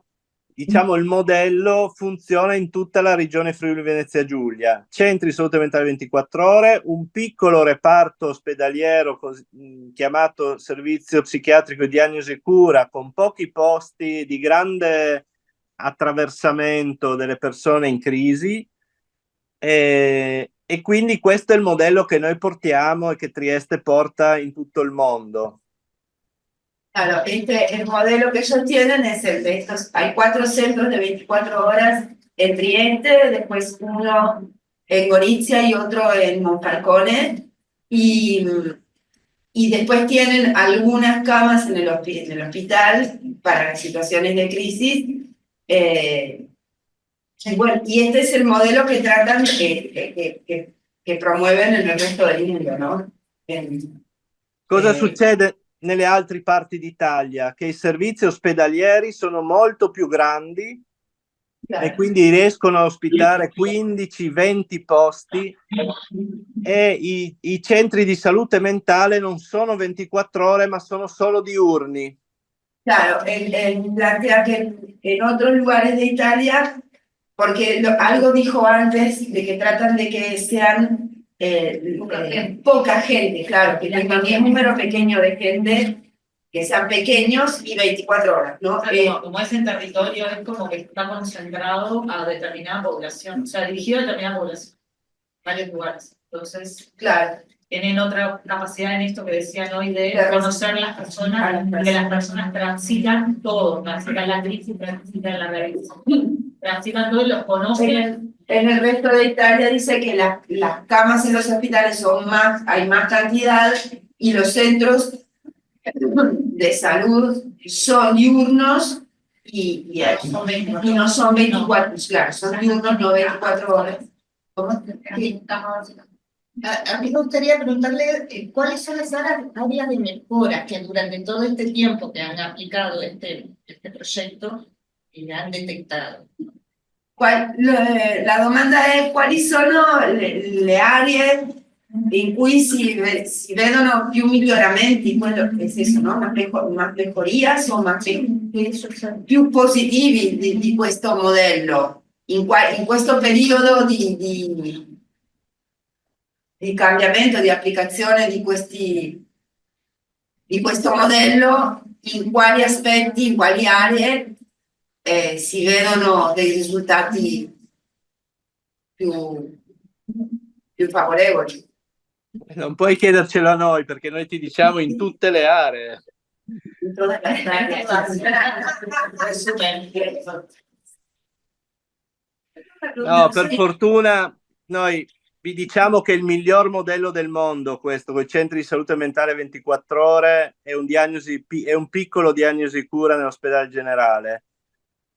diciamo il modello funziona in tutta la regione Friuli Venezia Giulia. Centri di salute mentale 24 ore, un piccolo reparto ospedaliero chiamato servizio psichiatrico diagnosi e cura, con pochi posti di grande attraversamento delle persone in crisi, e quindi questo è il modello che noi portiamo e che Trieste porta in tutto il mondo. Claro, el modelo que ellos tienen es el de estos. Hay 4 centros de 24 horas en Trieste, después uno en Gorizia y otro en Monfalcone, y después tienen algunas camas en el hospital para las situaciones de crisis. Y bueno, y este es el modelo que tratan, que promueven en el resto del mundo, ¿no? Cosa succede nelle altre parti d'Italia? Che i servizi ospedalieri sono molto più grandi, claro, e quindi riescono a ospitare 15-20 posti, e i centri di salute mentale non sono 24 ore ma sono solo diurni. Claro, él plantea que en otros lugares de Italia, porque algo dijo antes de que tratan de que sean poca gente, claro, que tengan un número pequeño de gente, que sean pequeños y 24 horas, ¿no? Como es en territorio, es como que está concentrado a determinada población, o sea, dirigido a determinada población, varios lugares. Entonces, claro, tienen otra capacidad en esto que decían hoy de conocer las personas, que las personas transitan todo, transitan la crisis, transitan la rehabilitación, transitan todo y los conocen. En el resto de Italia dice que las camas en los hospitales son más, hay más cantidad, y los centros de salud son diurnos y no son 24, claro, son diurnos, no 24 horas. ¿Cómo? A mí me gustaría preguntarle cuáles son las áreas de mejora que durante todo este tiempo que han aplicado este proyecto han detectado. La domanda è quali sono le aree in cui si vedono più miglioramenti, quello che senso, no? Una pecoria, insomma, più positivi di questo modello, in questo periodo di cambiamento, di applicazione di questo modello, in quali aspetti, in quali aree si vedono dei risultati più favorevoli. Non puoi chiedercelo a noi, perché noi ti diciamo in tutte le aree. No, per fortuna noi vi diciamo che è il miglior modello del mondo questo, con i centri di salute mentale 24 ore, è un piccolo diagnosi cura nell'ospedale generale,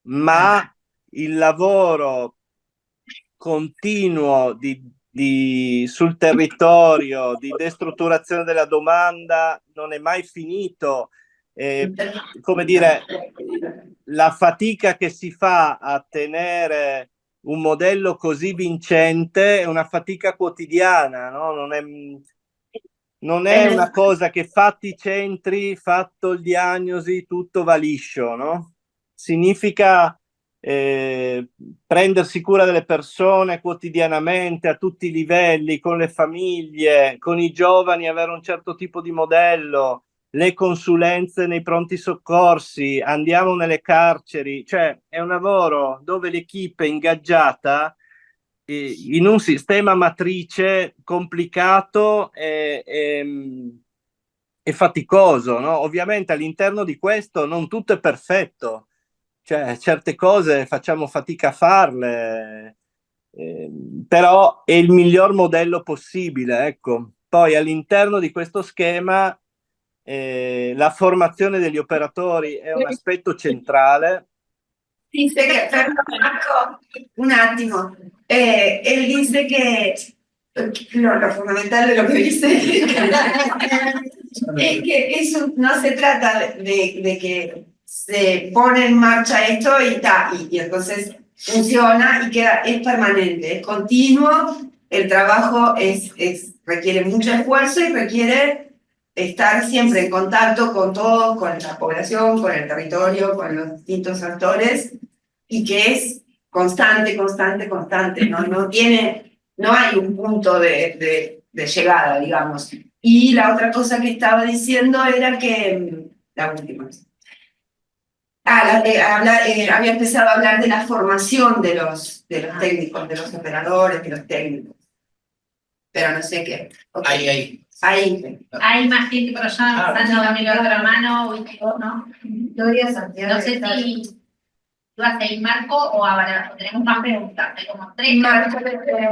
ma il lavoro continuo sul territorio di destrutturazione della domanda non è mai finito. Come dire, la fatica che si fa a tenere un modello così vincente è una fatica quotidiana, no? Non è una cosa che fatti i centri, fatto il diagnosi, tutto va liscio, no? Significa prendersi cura delle persone quotidianamente a tutti i livelli, con le famiglie, con i giovani, avere un certo tipo di modello, le consulenze nei pronti soccorsi, andiamo nelle carceri, cioè è un lavoro dove l'equipe è ingaggiata in un sistema matrice complicato e faticoso, no? Ovviamente all'interno di questo non tutto è perfetto, cioè certe cose facciamo fatica a farle, però è il miglior modello possibile, ecco. Poi all'interno di questo schema la formazione degli operatori è un aspetto centrale. Dice che, Marco, un attimo, él dice que lo fundamental de lo que dice es que no se trata de que se pone en marcha esto y entonces funciona y es permanente, es continuo, el trabajo requiere mucho esfuerzo y requiere estar siempre en contacto con todos, con la población, con el territorio, con los distintos actores, y que es constante, no hay un punto de llegada, digamos. Y la otra cosa que estaba diciendo era que, la última, había empezado a hablar de la formación de los técnicos, de los operadores, de los técnicos, pero no sé qué. Okay. Hay más gente por allá, pasando a mi otra mano, ¿no? Victoria, Santiago. No sé si vas a ir Marco o ahora tenemos más preguntas, hay como 3. Marco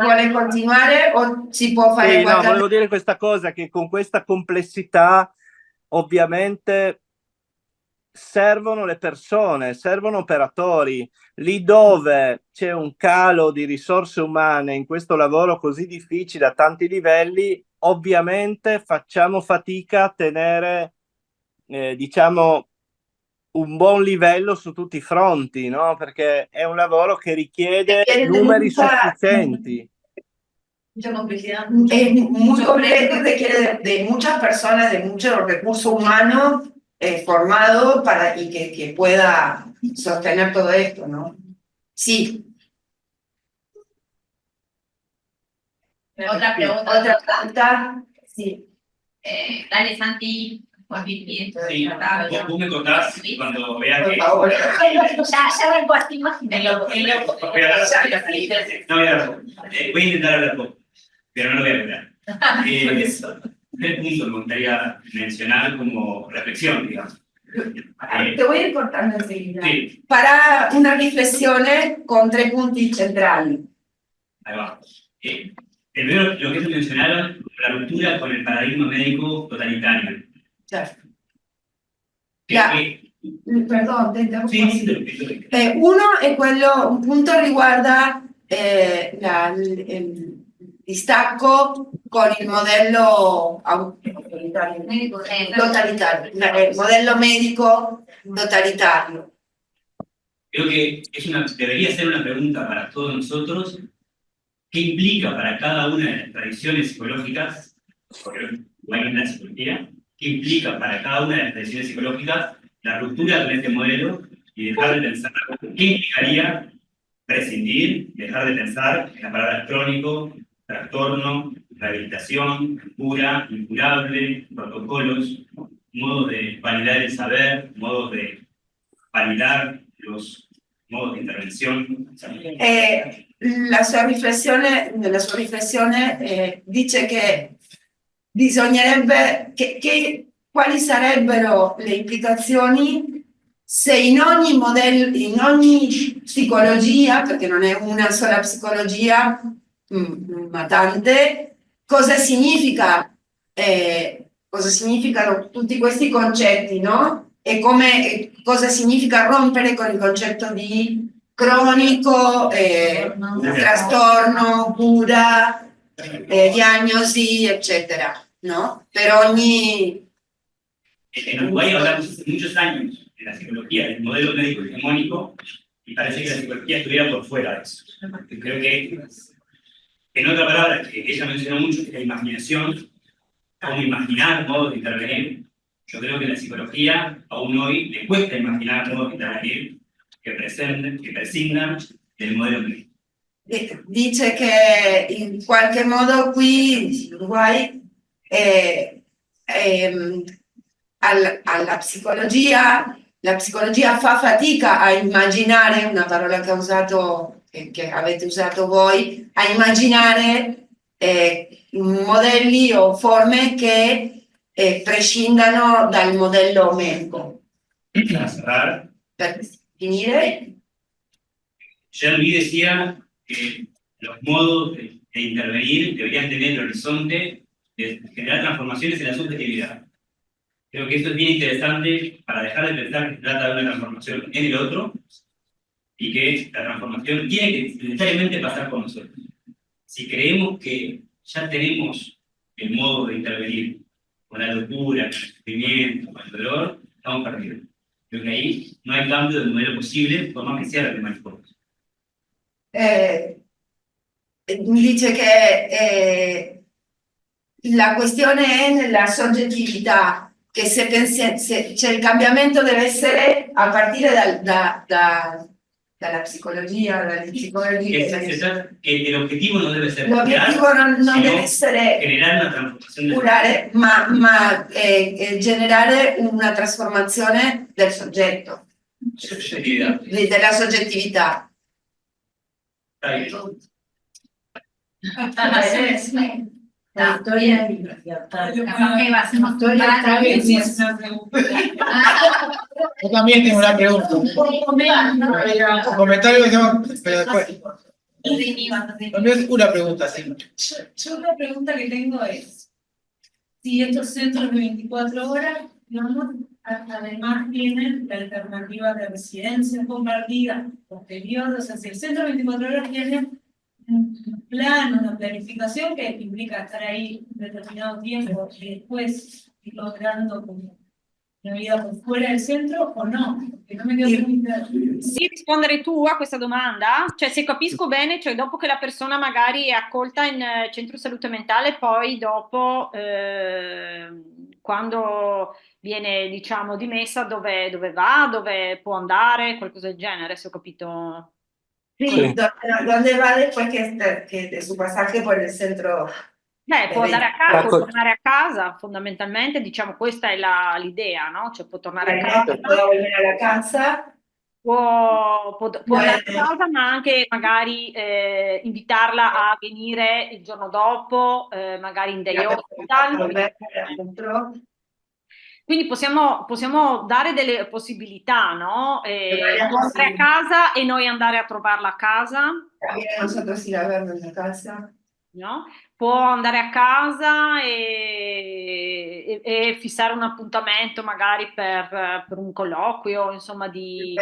vuole continuare o si può fare no, volevo dire questa cosa, che con questa complessità ovviamente servono le persone, servono operatori. Lì dove c'è un calo di risorse umane in questo lavoro così difficile a tanti livelli, ovviamente facciamo fatica a tenere, diciamo, un buon livello su tutti i fronti, no? Perché è un lavoro che richiede numeri sufficienti. Mucha complejidad. Es muy complejo, requiere de muchas personas, de mucho recurso humano formado y que pueda sostener todo esto, ¿no? Sí. Otra pregunta. Otra pregunta. Sí. Dale, Santi. Sí, vos me contás cuando veas que... Ya vengo así más. Voy a intentar hablar poco, pero no lo voy a lograr. El punto me gustaría mencionar como reflexión, digamos. Te voy a ir cortando enseguida. Sí. Para una riflessione con 3 punti centrali. Ahí va. Primero, lo que se mencionaron, la ruptura con el paradigma médico totalitario. Certo. Perdón, te interrumpo. Sì, uno è quello, un punto riguarda il distacco con il modello totalitario, il modello medico totalitario. Creo que debería ser una pregunta para todos nosotros, ¿qué implica para cada una de las tradiciones psicológicas, porque igual en la psicología, qué implica para cada una de las tradiciones psicológicas la ruptura con este modelo y dejar de pensar qué implicaría prescindir, dejar de pensar en las palabras crónico, trastorno, rehabilitación, cura, incurable, protocolos, modos de validar el saber, modos de validar los modos de intervención. La sua riflessione dice che bisognerebbe quali sarebbero le implicazioni se in ogni psicologia, perché non è una sola psicologia, ma tante, cosa significano tutti questi concetti, no? E cosa significa rompere con il concetto di cronico, trastorno, cura, diagnosi, eccetera, ¿no? Per ogni... En Uruguay hablamos hace muchos años de la psicología, del modelo médico hegemónico, y parece que la psicología estuviera por fuera de eso. Creo que, en otra palabra, que ella mencionó mucho, es la imaginación, cómo imaginar modos de intervenir. Yo creo que la psicología, aún hoy, le cuesta imaginar modos de intervenir que prescindan del modelo médico. Dice che in qualche modo qui in Uruguay la psicologia fa fatica a immaginare, una parola che avete usato voi, a immaginare modelli o forme che prescindano dal modello medico. Para cerrar, Per finire, Jean-Louis decía que los modos de intervenir deberían tener el horizonte de generar transformaciones en la subjetividad. Creo que eso es bien interesante para dejar de pensar que se trata de una transformación en el otro y que la transformación tiene que necesariamente pasar por nosotros. Si creemos que ya tenemos el modo de intervenir con la locura, con el sufrimiento, con el dolor, estamos perdidos. Creo que ahí no hay cambio de modelo posible, por más que sea la primera forma. dice che la questione è nella soggettività, che cioè il cambiamento deve essere a partire dalla psicologia, dalle psicologie. Que el objetivo no debe ser L'obiettivo non deve essere generar una transformación curare, ma generare una trasformazione del soggetto, della soggettività. Yo también tengo una pregunta. Un comentario, pero después. No es una pregunta, sí. Yo la pregunta que tengo es, si estos centros de 24 horas, digamos, además tienen la alternativa de residencia compartida posterior, o sea, si el centro de 24 horas tiene un plan, una planificación que implica estar ahí un determinado tiempo y después ir logrando como una vida por fuera del centro o no, perché non mi quedo muy claro. Sì, rispondere tu a questa domanda? Cioè, se capisco bene, cioè dopo che la persona magari è accolta in centro salute mentale, poi dopo, quando viene, diciamo, dimessa, dove va, dove può andare, qualcosa del genere, se ho capito. Sì, donde va después que de su pasaje por el centro. Può andare a casa, può tornare a casa, fondamentalmente, diciamo, questa è l'idea, no? Cioè può tornare a casa. Può volver a la casa. Può andare a casa, ma anche magari invitarla a venire il giorno dopo, magari in day hospital. Quindi possiamo dare delle possibilità, no? Andare a casa e noi andare a trovarla a casa. Nosotros ir a verla en la casa. No? Può andare a casa e fissare un appuntamento magari per un colloquio, insomma Ir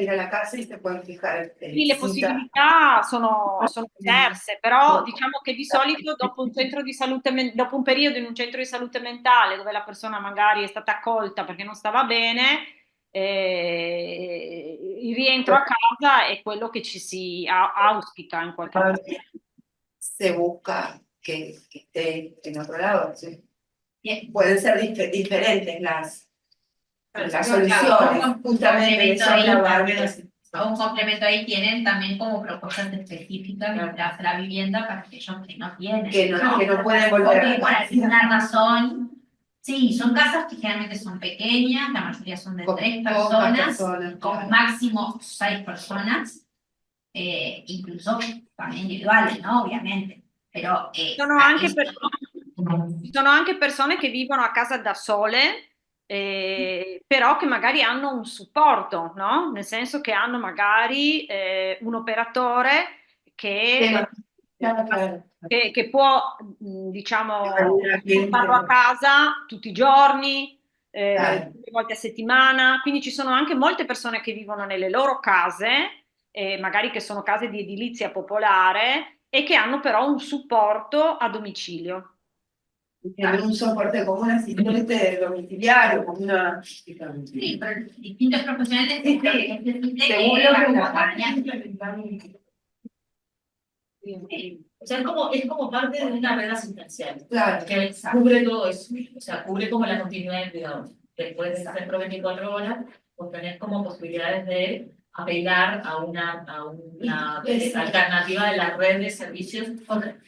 a la casa y se pueden fijar. Sì, le possibilità sono diverse, però diciamo che di solito dopo un centro di salute, dopo un periodo in un centro di salute mentale dove la persona magari è stata accolta perché non stava bene, il rientro a casa è quello che ci si auspica in qualche modo. Se busca que esté en otro lado, sí. Pueden ser diferentes las soluciones, justamente eso hablaba antes. Un complemento ahí tienen también como propuestas específicas mientras la vivienda para aquellos que no tienen. Que no pueden volver. Porque por alguna razón, sí, son casas que generalmente son pequeñas, la mayoría son de 3 personas, con máximo 6 personas, incluso también individuales, ¿no? Ovviamente. Però, Sono anche persone che vivono a casa da sole, però che magari hanno un supporto, no? Nel senso che hanno magari un operatore che può, diciamo, portarlo a casa tutti i giorni, 2 volte a settimana. Quindi ci sono anche molte persone che vivono nelle loro case, magari che sono case di edilizia popolare, e che hanno però un supporto a domicilio. Un soporte como un asistente domiciliario, como una... Sí, pero distintos profesionales según lo que O sea, es como parte de una red asistencial. Claro. Que cubre todo eso. O sea, cubre como la continuidad del cuidado. Después de estar por 24 horas, pues tenés como posibilidades de apelar a una alternativa de la red de servicios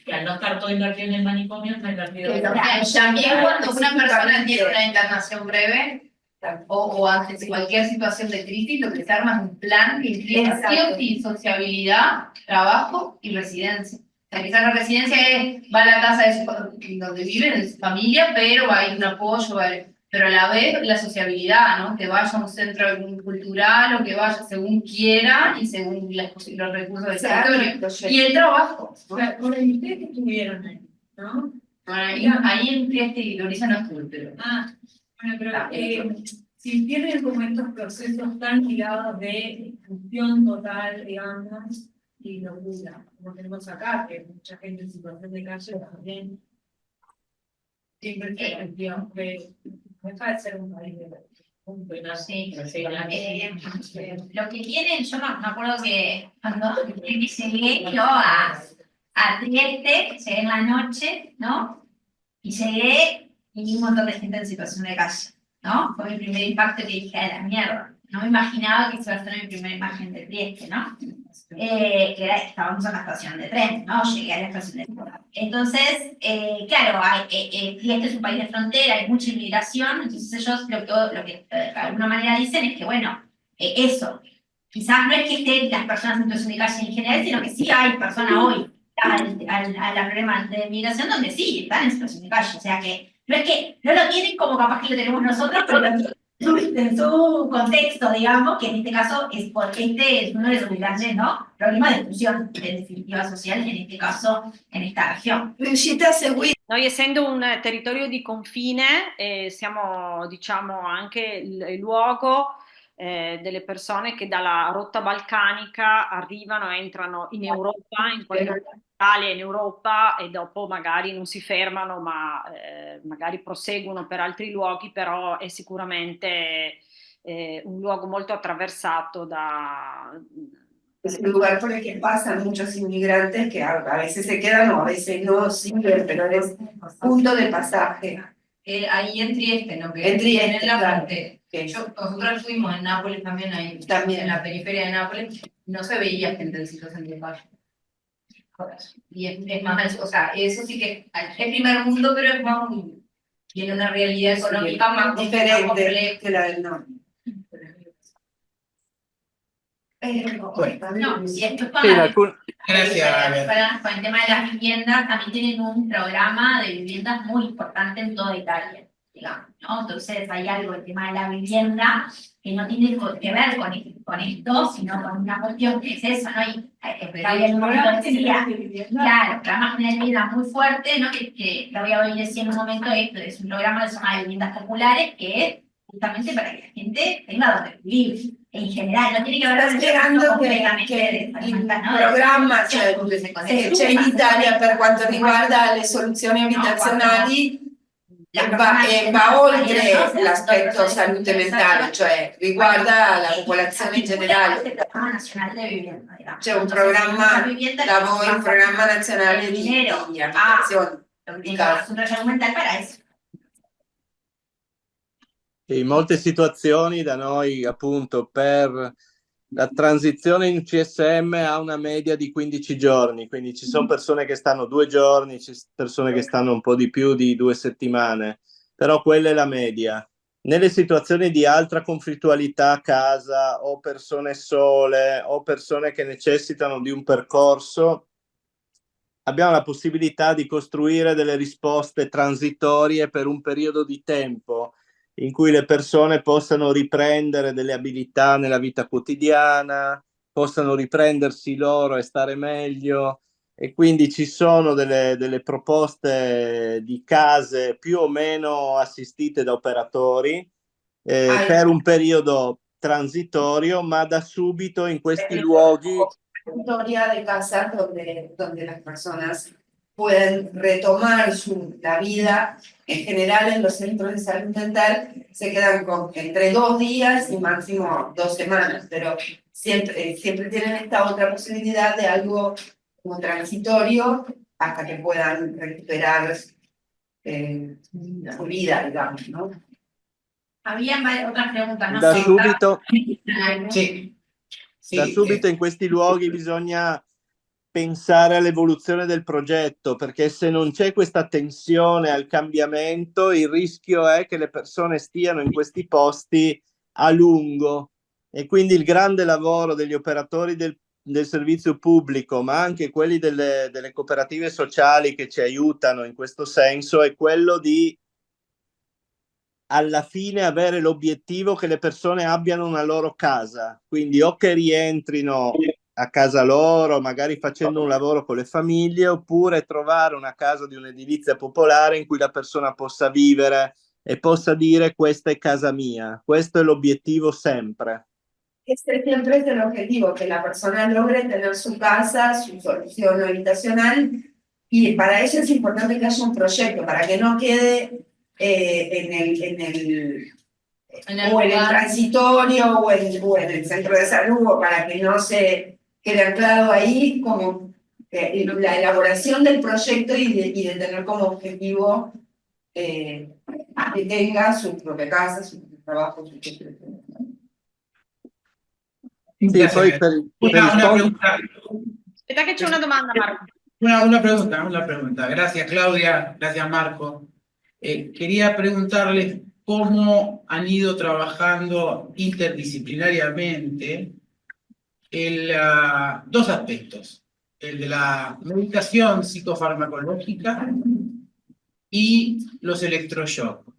que al no estar todo invertido en el manicomio, está invertido en también cuando una persona tiene una internación breve o ante cualquier situación de crisis, lo que se arma es un plan que incluye sí o sí sociabilidad, trabajo y residencia. O sea, quizás la residencia va a la casa donde vive, de su familia, pero va a ir un apoyo, pero a la vez la sociabilidad, ¿no? Que vaya a un centro cultural o que vaya según quiera y según los recursos del territorio. Y el trabajo. Bueno, ustedes que estuvieron ahí, ¿no? Bueno, ahí en Trieste y Loríza no estuve, pero... Bueno, pero si tienen como estos procesos tan ligados de función total, digamos, y locura, como tenemos acá, que mucha gente en situación de calle también siempre se planteó que no deja de ser un país de un pedazo. Sí, lo que tienen, yo me acuerdo que cuando llegué yo a Trieste, llegué en la noche, ¿no? Y llegué y vi un montón de gente en situación de calle, ¿no? Fue mi primer impacto que dije, la mierda. No me imaginaba que eso iba a ser mi primera imagen de Trieste, ¿no? Estábamos en la estación de tren, ¿no? Llegué a la estación de tren. Entonces, claro, Trieste es un país de frontera, hay mucha inmigración, entonces ellos lo que de alguna manera dicen es que, bueno, eso, quizás no es que estén las personas en situación de calle en general, sino que sí hay personas hoy a la problema de inmigración donde sí están en situación de calle, o sea que no es que no lo tienen como capaz que lo tenemos nosotros, pero en su contexto, digamos, que en este caso es porque este es uno de los grandes, ¿no? Problemas de exclusión, de definitiva social, en este caso, in questa regione. Noi, essendo un territorio di confine, siamo, diciamo, anche il luogo delle persone che dalla rotta balcanica arrivano, entrano in Europa, in Italia, in Europa, e dopo magari non si fermano, ma magari proseguono per altri luoghi, però è sicuramente un luogo molto attraversato da... Es un lugar por el que pasan muchos inmigrantes que a veces se quedan o a veces no sirven, pero es punto de pasaje. Ahí en Trieste, ¿no? Que en Trieste, en la claro. parte. Nosotros estuvimos en Nápoles también, ahí en la periferia de Nápoles, no se veía gente en situación de calle. Y es más, o sea, eso sí que es primer mundo, pero es más, tiene una realidad económica más diferente que la del norte. No, y esto es Gracias. con el tema de las viviendas, también tienen un programa de viviendas muy importante en toda Italia, digamos, ¿no? Entonces hay algo, el tema de la vivienda, que no tiene que ver con esto, sino con una cuestión que es eso, ¿no? Y el programa decía, claro, el programa general de vivienda muy fuerte, ¿no? Que lo voy a oír decir en un momento, esto es un programa de zona de viviendas populares, que es justamente para que la gente tenga donde vivir. En general, no tiene que ver Sta spiegando che il programma c'è in Italia per quanto riguarda le soluzioni abitazionali va oltre l'aspetto salute mentale, cioè riguarda la popolazione in generale. C'è un programma, lavoro, un programma nazionale di abitazione. In molte situazioni da noi, appunto, per la transizione in CSM ha una media di 15 giorni, quindi ci sono persone che stanno 2 giorni, ci sono persone che stanno un po' di più di 2 settimane, però quella è la media. Nelle situazioni di altra conflittualità a casa, o persone sole, o persone che necessitano di un percorso, abbiamo la possibilità di costruire delle risposte transitorie per un periodo di tempo in cui le persone possano riprendere delle abilità nella vita quotidiana, possano riprendersi loro e stare meglio, e quindi ci sono delle proposte di case più o meno assistite da operatori per un periodo transitorio, ma da subito in questi luoghi. De casa donde las personas pueden retomar la vida. En general, en los centros de salud mental se quedan con entre 2 días y máximo 2 semanas, pero siempre tienen esta otra posibilidad de algo como transitorio hasta que puedan recuperar su vida, digamos, ¿no? Había otras preguntas, ¿no? Da subito, Sì. da subito in questi luoghi bisogna pensare all'evoluzione del progetto, perché se non c'è questa tensione al cambiamento, il rischio è che le persone stiano in questi posti a lungo, e quindi il grande lavoro degli operatori del servizio pubblico, ma anche quelli delle cooperative sociali che ci aiutano in questo senso, è quello di alla fine avere l'obiettivo che le persone abbiano una loro casa, quindi o che rientrino a casa loro, magari facendo un lavoro con le famiglie, oppure trovare una casa di un'edilizia popolare in cui la persona possa vivere e possa dire: questa è casa mia. Questo è l'obiettivo sempre. Este siempre es el objetivo, que la persona logre tener su casa, su solución habitacional, y para eso es importante que haya un proyecto, para que no quede en el transitorio o en el centro de salud, o para que no se quede anclado ahí, como la elaboración del proyecto y de tener como objetivo que tenga su propia casa, su propio trabajo, su propio... Sì, poi una pregunta. Aspetta che c'è una domanda, Marco. Una pregunta. Gracias, Claudia. Gracias, Marco. Quería preguntarles cómo han ido trabajando interdisciplinariamente dos aspectos: el de la medicación psicofarmacológica y los electroshocks.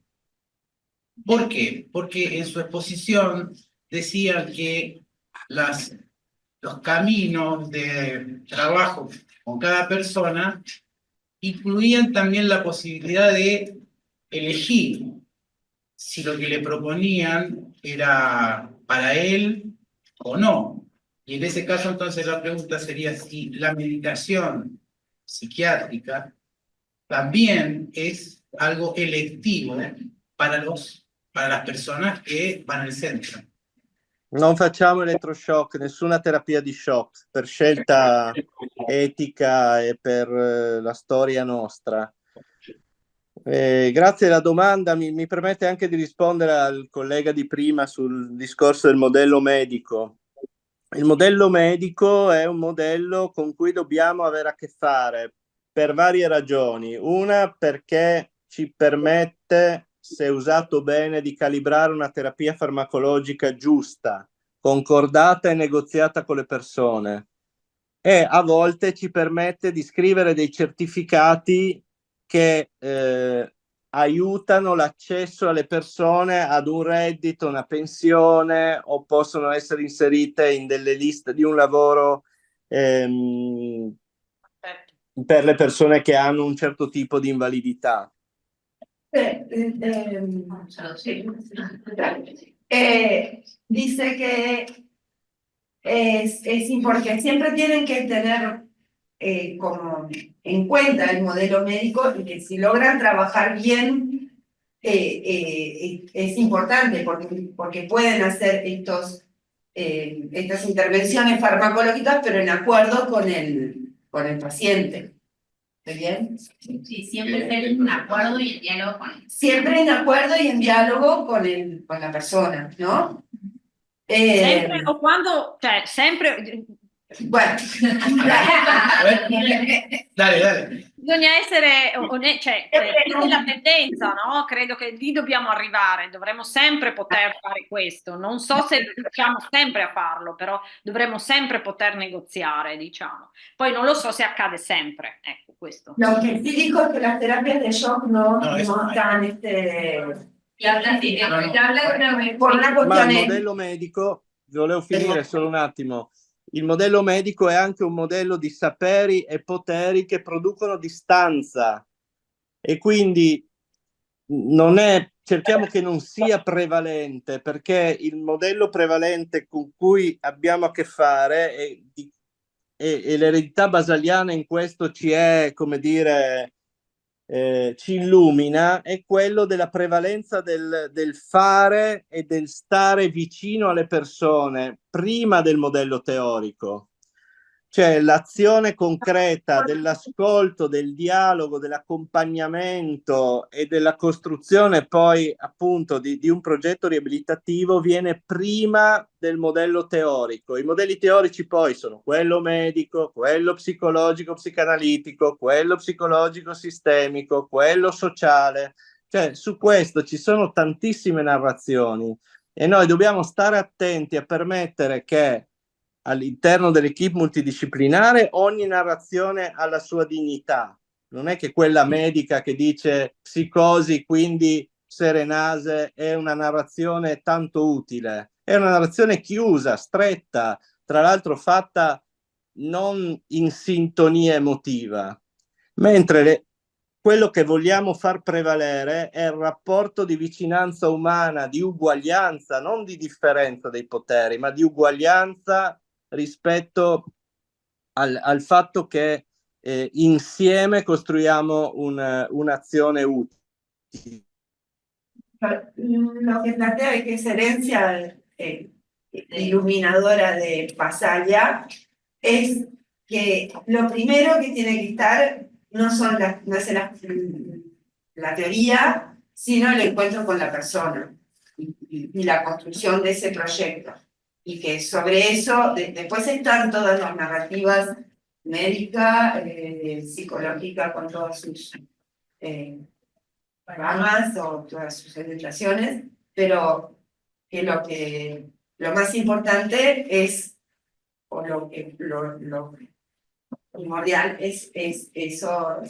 ¿Por qué? Porque en su exposición decían que los caminos de trabajo con cada persona incluían también la posibilidad de elegir si lo que le proponían era para él o no. Y en ese caso, entonces, la pregunta sería si la medicación psiquiátrica también es algo electivo para las personas che vanno al centro. Non facciamo elettroshock, nessuna terapia di shock, per scelta etica e per la storia nostra. Grazie alla domanda, mi permette anche di rispondere al collega di prima sul discorso del modello medico. Il modello medico è un modello con cui dobbiamo avere a che fare per varie ragioni. Una, perché ci permette, se usato bene, di calibrare una terapia farmacologica giusta, concordata e negoziata con le persone, e a volte ci permette di scrivere dei certificati che aiutano l'accesso alle persone ad un reddito, una pensione, o possono essere inserite in delle liste di un lavoro per le persone che hanno un certo tipo di invalidità. Dice que es porque siempre tienen que tener como en cuenta el modelo médico, y que si logran trabajar bien es importante porque pueden hacer estas intervenciones farmacológicas, pero en acuerdo con el paciente. ¿Está bien? Sí, siempre ser en acuerdo y en diálogo con él. Siempre en acuerdo y en diálogo con la persona, ¿no? Sempre o quando, cioè sempre. Bueno, Dale. Bisogna essere cioè, questa è la tendenza, no? Credo che lì dobbiamo arrivare, dovremmo sempre poter fare questo. Non so se riusciamo sempre a farlo, però dovremmo sempre poter negoziare, diciamo. Poi non lo so se accade sempre, ecco questo. Lo que sí dijo es que las terapias de shock no están por una Ma cuestión il modello medico, volevo finire solo un attimo, il modello medico è anche un modello di saperi e poteri che producono distanza e quindi cerchiamo che non sia prevalente, perché il modello prevalente con cui abbiamo a che fare e l'eredità basaliana in questo ci è, come dire, ci illumina, è quello della prevalenza del fare e del stare vicino alle persone prima del modello teorico, cioè l'azione concreta dell'ascolto, del dialogo, dell'accompagnamento e della costruzione poi appunto di un progetto riabilitativo viene prima del modello teorico. I modelli teorici poi sono quello medico, quello psicologico psicanalitico, quello psicologico sistemico, quello sociale, cioè su questo ci sono tantissime narrazioni e noi dobbiamo stare attenti a permettere che all'interno dell'equipe multidisciplinare ogni narrazione ha la sua dignità, non è che quella medica che dice psicosi quindi serenase è una narrazione tanto utile, è una narrazione chiusa, stretta, tra l'altro fatta non in sintonia emotiva, mentre quello che vogliamo far prevalere è il rapporto di vicinanza umana, di uguaglianza, non di differenza dei poteri, ma di uguaglianza rispetto al fatto che insieme costruiamo un'azione utile. Lo que plantea es que esa herencia iluminadora de Basaglia es que lo primero que tiene que estar no es la teoría, sino el encuentro con la persona y la construcción de ese proyecto. Y que sobre eso, después están todas las narrativas médicas, psicológicas, con todas sus ramas o todas sus orientaciones, pero que lo más importante es, o lo primordial es eso,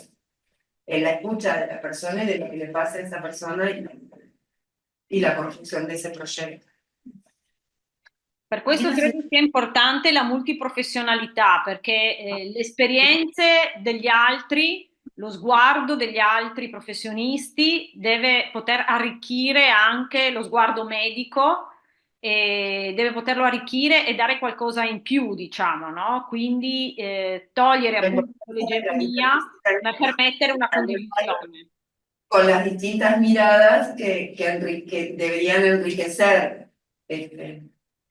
en la escucha de la persona y de lo que le pasa a esa persona y la construcción de ese proyecto. Per questo credo sia importante la multiprofessionalità, perché le esperienze degli altri, lo sguardo degli altri professionisti deve poter arricchire anche lo sguardo medico e deve poterlo arricchire e dare qualcosa in più, diciamo, no? Quindi togliere appunto l'egemonia, ma permettere una condivisione. Con las distintas miradas que deberían enriquecer.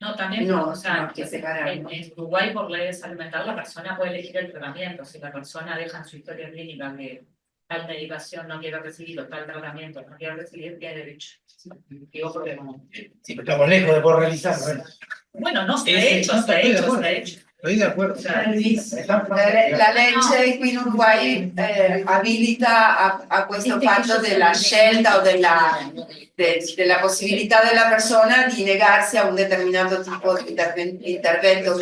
No, también, no, o sea, no, que separar, en Uruguay por ley de salud mental la persona puede elegir el tratamiento. Si la persona deja en su historia clínica que tal medicación no quiere recibir o tal tratamiento no quiere recibir, tiene derecho. Digo porque como... Sí, pero estamos lejos de poder realizarlo. Bueno, no se ha hecho, se ha hecho. Estoy de acuerdo. La legge qui in Uruguay abilita a questo fatto della scelta o della possibilità della persona di negarsi a un determinato tipo di intervento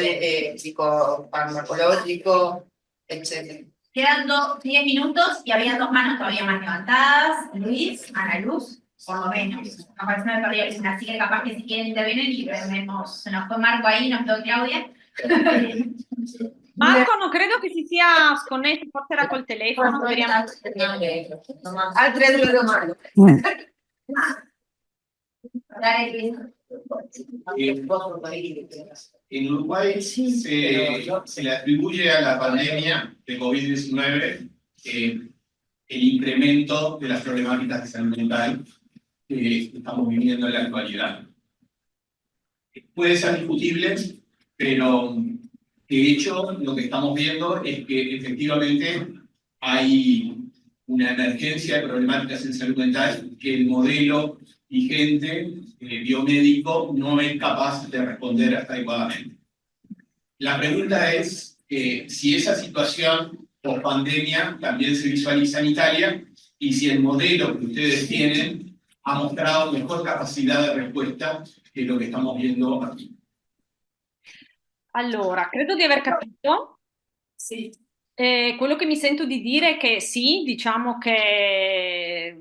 psicofarmacologico, eccetera. Quedan 10 minutos y había 2 manos todavía más levantadas. Luis, Ana Luz, por lo menos. Una persona todavía, así que capaz que si quieren intervenir y vemos, se nos fue Marco ahí, nos quedó Claudia. Marco non credo che si sia sconnesso, forse era col telefono. Altre 2 domande. En Uruguay se le atribuye a la pandemia de COVID-19 el incremento de las problemáticas de salud mental que estamos viviendo en la actualidad. Puede ser discutible, pero de hecho lo que estamos viendo es que efectivamente hay una emergencia de problemáticas en salud mental que el modelo vigente biomédico no es capaz de responder adecuadamente. La pregunta es si esa situación por pandemia también se visualiza en Italia y si el modelo que ustedes tienen ha mostrado mejor capacidad de respuesta che lo che stiamo viendo aquí. Allora, credo di aver capito. Sì. Quello che mi sento di dire è che sì, diciamo che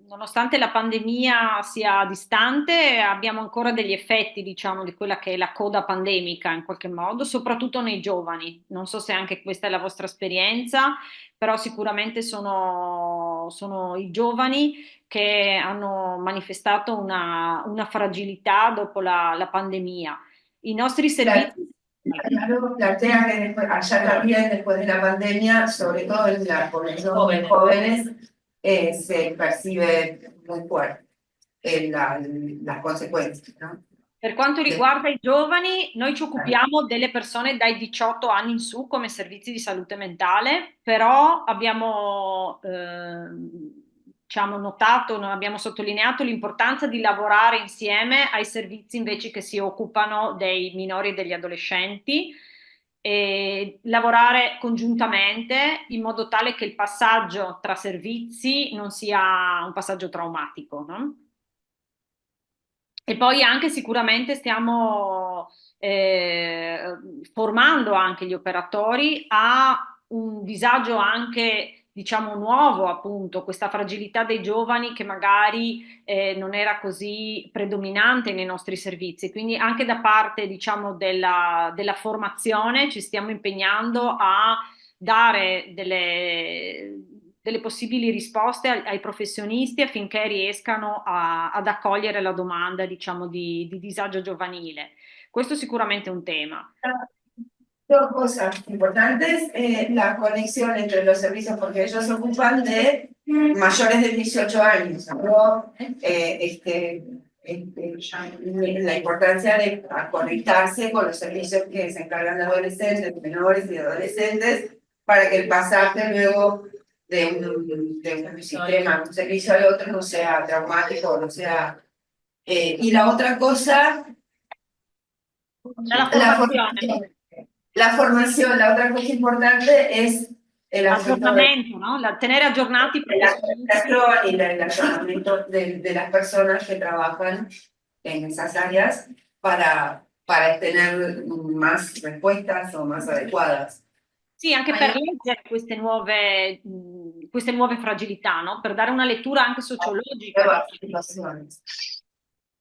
nonostante la pandemia sia distante, abbiamo ancora degli effetti, diciamo, di quella che è la coda pandemica in qualche modo, soprattutto nei giovani. Non so se anche questa è la vostra esperienza, però sicuramente sono i giovani che hanno manifestato una fragilità dopo la pandemia. I nostri servizi... Claro, plantea que después, allá también, después de la pandemia, sobre todo en la población jóvenes, se percibe muy fuerte las consecuencias, ¿no? Per quanto riguarda i giovani, noi ci occupiamo delle persone dai 18 anni in su come servizi di salute mentale, però abbiamo diciamo, notato, abbiamo sottolineato l'importanza di lavorare insieme ai servizi invece che si occupano dei minori e degli adolescenti e lavorare congiuntamente in modo tale che il passaggio tra servizi non sia un passaggio traumatico, no? E poi anche sicuramente stiamo formando anche gli operatori a un disagio anche, diciamo, nuovo, appunto, questa fragilità dei giovani che magari non era così predominante nei nostri servizi. Quindi anche da parte, diciamo, della formazione ci stiamo impegnando a dare delle possibili risposte ai professionisti affinché riescano ad accogliere la domanda, diciamo, di disagio giovanile. Questo sicuramente è un tema. Dos cosas importantes, la conexión entre los servicios, porque ellos se ocupan de mayores de 18 años, ¿no? La importancia de conectarse con los servicios que se encargan de adolescentes, menores y adolescentes, para que el pasaje luego de un sistema, un servicio al otro no sea traumático, no sea... y la otra cosa... La formación, la otra cosa importante es el aggiornamento, ¿no? Tener aggiornati y el aggiornamento de las personas que trabajan en esas áreas para tener más respuestas o más adecuadas. Sì, anche per leggere queste nuove fragilità, no? Per dare una lettura anche sociologica.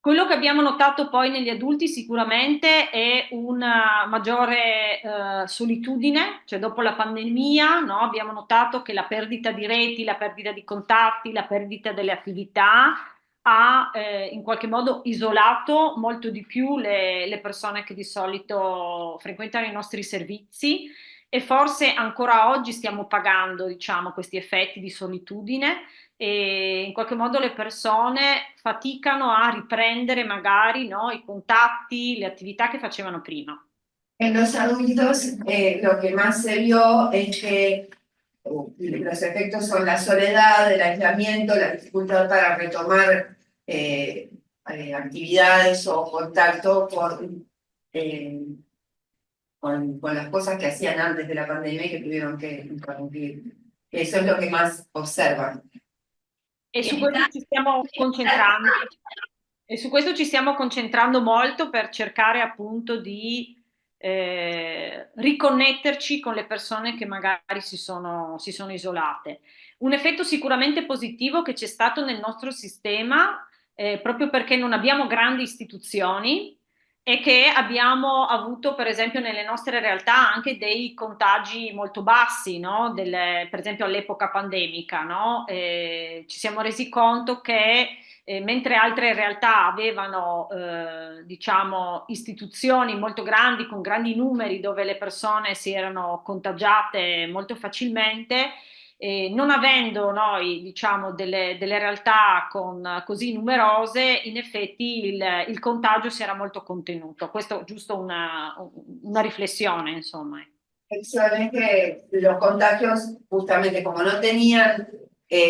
Quello che abbiamo notato poi negli adulti sicuramente è una maggiore solitudine, cioè dopo la pandemia, no? Abbiamo notato che la perdita di reti, la perdita di contatti, la perdita delle attività ha in qualche modo isolato molto di più le persone che di solito frequentano i nostri servizi e forse ancora oggi stiamo pagando, diciamo, questi effetti di solitudine e in qualche modo le persone faticano a riprendere magari, no, i contatti, le attività che facevano prima. En los adultos lo que más se vio es que los efectos son la soledad, el aislamiento, la dificultad para retomar actividades o contacto con las cosas que hacían antes de la pandemia y que tuvieron que interrumpir. Eso es lo que más observan. E su questo ci stiamo concentrando. E su questo ci stiamo concentrando molto per cercare appunto di riconnetterci con le persone che magari si sono isolate. Un effetto sicuramente positivo che c'è stato nel nostro sistema, proprio perché non abbiamo grandi istituzioni e che abbiamo avuto per esempio nelle nostre realtà anche dei contagi molto bassi, no? Per esempio all'epoca pandemica, no? Ci siamo resi conto che mentre altre realtà avevano diciamo istituzioni molto grandi con grandi numeri dove le persone si erano contagiate molto facilmente, Non avendo noi, diciamo, delle realtà così numerose, in effetti il contagio si era molto contenuto. Questo è giusto una riflessione, insomma. Solamente los contagios, justamente como no tenían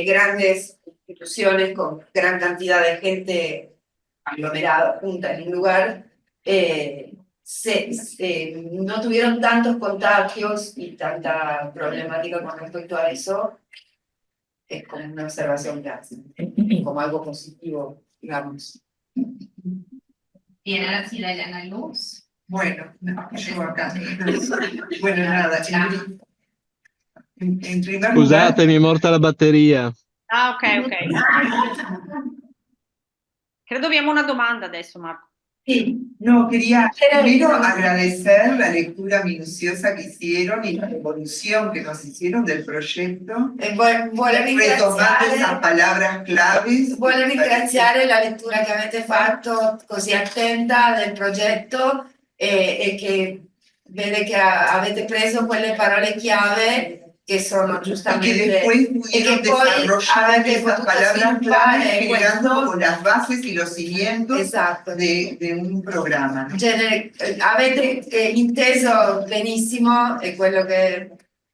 grandes instituciones con gran cantidad de gente aglomerada junta en un lugar, no tuvieron tantos contagios y tanta problemática con respecto a eso. Es como una observación que hacen, como algo positivo, digamos. Bien, ahora sí, Ana Luz. Bueno, yo acá. Bueno, nada, en primer lugar... Scusate, mi è morta la batteria. Ah, ok. Credo abbiamo una domanda adesso, Marco. Sí, no, quería primero agradecer la lectura minuciosa que hicieron y la evolución que nos hicieron del proyecto, retomando esas palabras claves. Vuole ringraziare la lettura che avete fatto così attenta del progetto e che vede che avete preso quelle parole chiave que son justamente y que después pudieron desarrollar esas palabras clave generando como las bases y los cimientos de un programma. Avete inteso benissimo quello che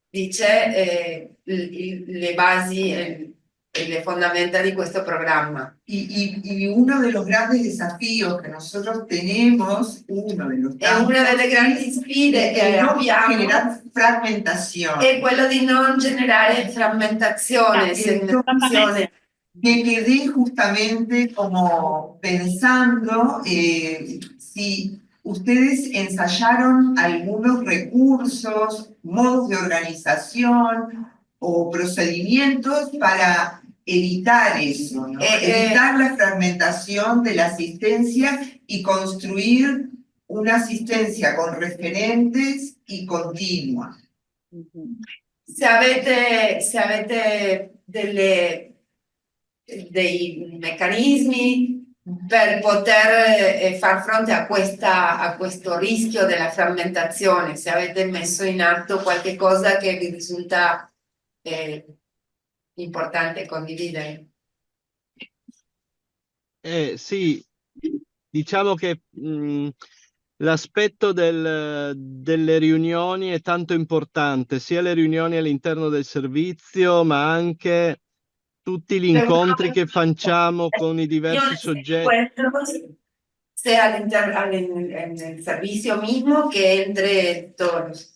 dice le basi e le fondamenta di questo programma. Y uno de los grandes desafíos que nosotros tenemos, una delle grandi sfide che no abbiamo generar fragmentación. È quello di non generare frammentazione, segmentazione. Me quedé justamente como pensando si ustedes ensayaron algunos recursos, modos de organización o procedimientos para evitar eso, ¿no? Evitar la fragmentación de la asistencia y construir una asistencia con referentes y continua. Se avete dei meccanismi per poter far fronte a questo rischio della frammentazione, se avete messo in atto qualche cosa che vi risulta importante condividere. Sì, diciamo che l'aspetto delle riunioni è tanto importante, sia le riunioni all'interno del servizio, ma anche tutti gli incontri che facciamo con i diversi soggetti. Sea nel servizio mismo che entre todos.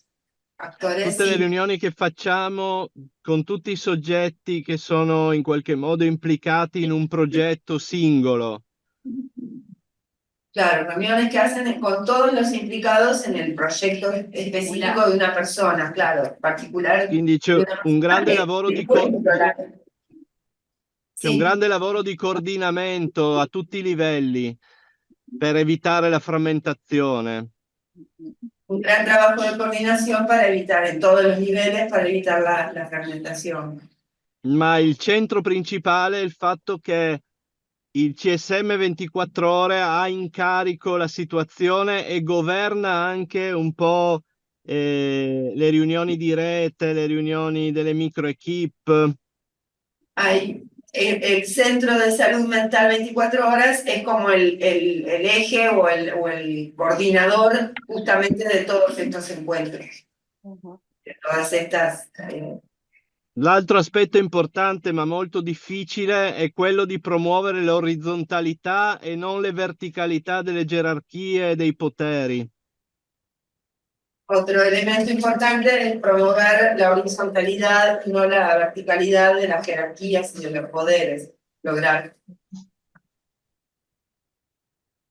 Tutte le riunioni che facciamo con tutti i soggetti che sono in qualche modo implicati in un progetto singolo. Claro, reuniones que hacen con todos los implicados en el proyecto específico de una persona, claro, particular. Quindi c'è un grande lavoro di un grande lavoro di coordinamento a tutti i livelli per evitare la frammentazione. Un gran trabajo de coordinación para evitar en todos los niveles, para evitar la fragmentación. Ma il centro principale è il fatto che il CSM 24 ore ha in carico la situazione e governa anche un po' le riunioni di rete, le riunioni delle micro equip. El Centro de Salud Mental 24 Horas es como el eje o el coordinador justamente de todos estos encuentros, de todas estas... L'altro aspetto importante ma molto difficile è quello di promuovere l'orizzontalità e non le verticalità delle gerarchie e dei poteri. Otro elemento importante es promover la horizontalidad y no la verticalidad de las jerarquías y de los poderes, lograr.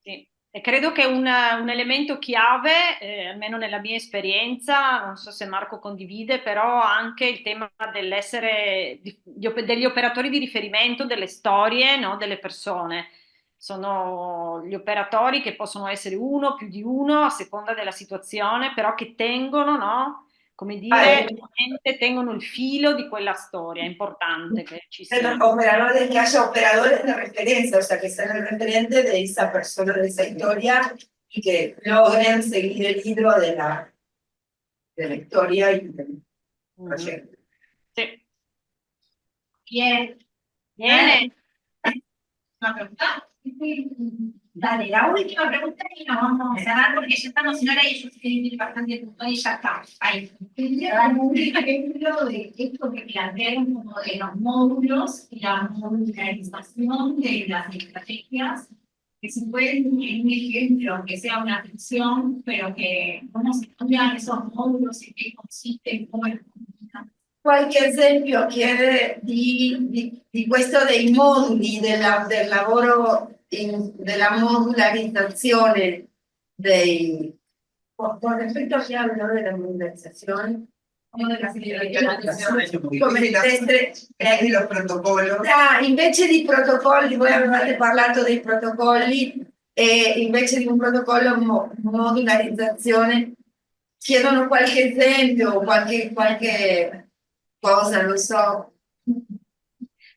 Sì. E credo che un elemento chiave, almeno nella mia esperienza, non so se Marco condivide, però anche il tema dell'essere degli operatori di riferimento delle storie, no, delle persone. Sono gli operatori che possono essere uno, più di uno, a seconda della situazione, però che tengono, no? Come dire, tengono il filo di quella storia. È importante che ci sia. Operadores, que haya operadores de referencia, o sea, que sean el referente de esa persona, de esa historia, y que logren seguir el hilo de la historia y del proyecto. Sì. Bien. Bene. Una pregunta. Dale, la última pregunta y nos vamos a cerrar porque ya estamos en hora y yo sé que tiene bastante punto y ya está. Ahí. Quería dar un ejemplo de esto que plantearon como de los módulos y la modularización de las estrategias, que se pueden un ejemplo, que sea una ficción, pero que cómo se cambian esos módulos, en qué consisten, cómo es. Qualche esempio chiede di questo dei moduli del lavoro della modularizzazione con rispetto a chi hablo della modularizzazione come los protocolos. Invece di protocolli, voi avevate parlato dei protocolli e invece di un protocollo modularizzazione chiedono qualche esempio o qualche cosa, non so.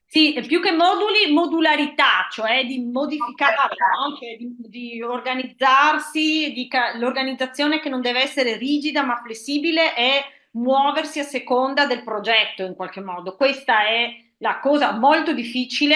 Sì, più che moduli, modularità, cioè di modificare, no? Cioè di organizzarsi, l'organizzazione che non deve essere rigida ma flessibile e muoversi a seconda del progetto in qualche modo. Questa è la cosa molto difficile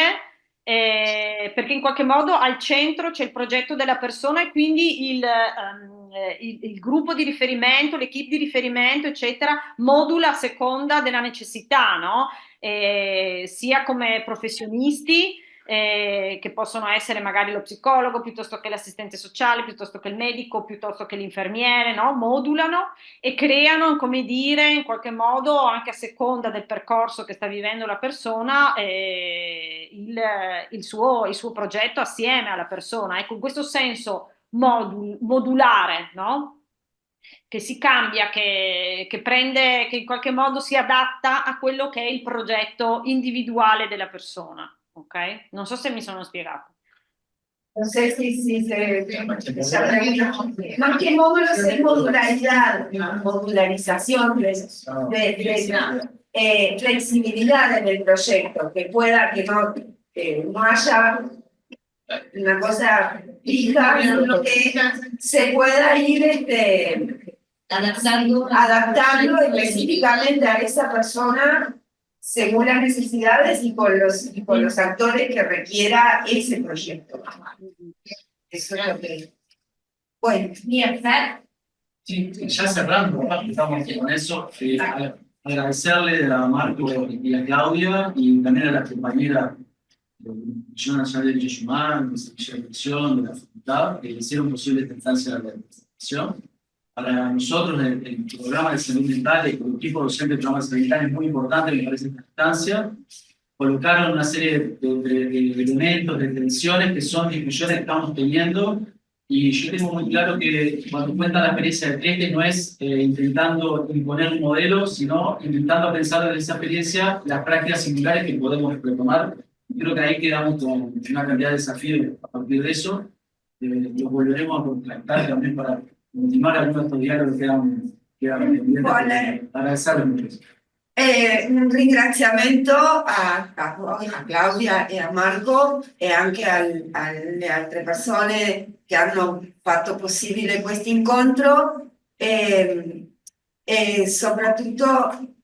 perché in qualche modo al centro c'è il progetto della persona e quindi il gruppo di riferimento, l'equipe di riferimento, eccetera, modula a seconda della necessità, no? Sia come professionisti che possono essere magari lo psicologo piuttosto che l'assistente sociale, piuttosto che il medico, piuttosto che l'infermiere, no? Modulano e creano, come dire, in qualche modo anche a seconda del percorso che sta vivendo la persona il suo progetto assieme alla persona. Ecco, in questo senso modulare, no? Che si cambia, che prende, che in qualche modo si adatta a quello che è il progetto individuale della persona, ok? Non so se mi sono spiegata. No sé si más que módulos es modularización, flexibilidad en el proyecto, que pueda que no haya una cosa fija, sino que se pueda ir adaptando específicamente a esa persona según las necesidades y con los actores que requiera ese proyecto. Eso es lo que... Bueno, bien, Fer. Sí, ya cerrando, estamos con eso. Agradecerle a Marco y a Claudia y también a la compañera de la Comisión Nacional de Derechos Humanos, de la Dirección, de la Facultad, que hicieron posible esta instancia de la presentación. Para nosotros, el programa de salud mental, el equipo docente del programa de salud mental es muy importante, me parece, esta instancia. Colocaron una serie de elementos, de tensiones que son discusiones que estamos teniendo. Y yo tengo muy claro que cuando cuenta la experiencia de Trieste no es intentando imponer un modelo, sino intentando pensar en esa experiencia las prácticas similares que podemos retomar. Creo que ahí quedamos con una cantidad de desafíos a partir de eso. Los volveremos a contactar también para continuar algunos de estos diálogos que quedan pendientes. Agradecerles mucho. Un ringraziamento a Claudia e a Marco e anche alle altre persone che hanno fatto possibile questo incontro e soprattutto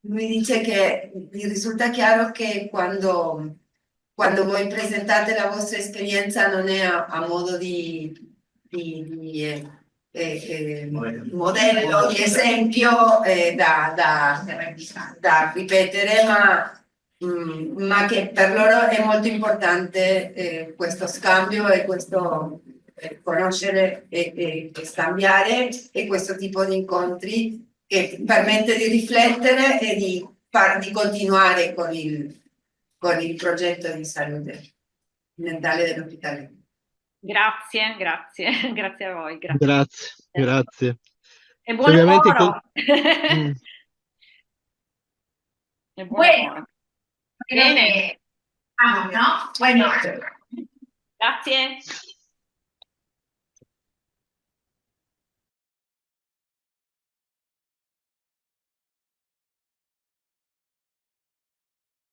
lui dice che gli risulta chiaro che quando voi presentate la vostra esperienza non è a modo di modello, di esempio da ripetere, ma che per loro è molto importante questo scambio e questo conoscere e scambiare e questo tipo di incontri che permette di riflettere e di continuare con il progetto di salute mentale dell'ospedale. Grazie, grazie, grazie a voi. Grazie. E buon lavoro. E buon lavoro. Bene. Vamos, ¿no? Bueno. Grazie.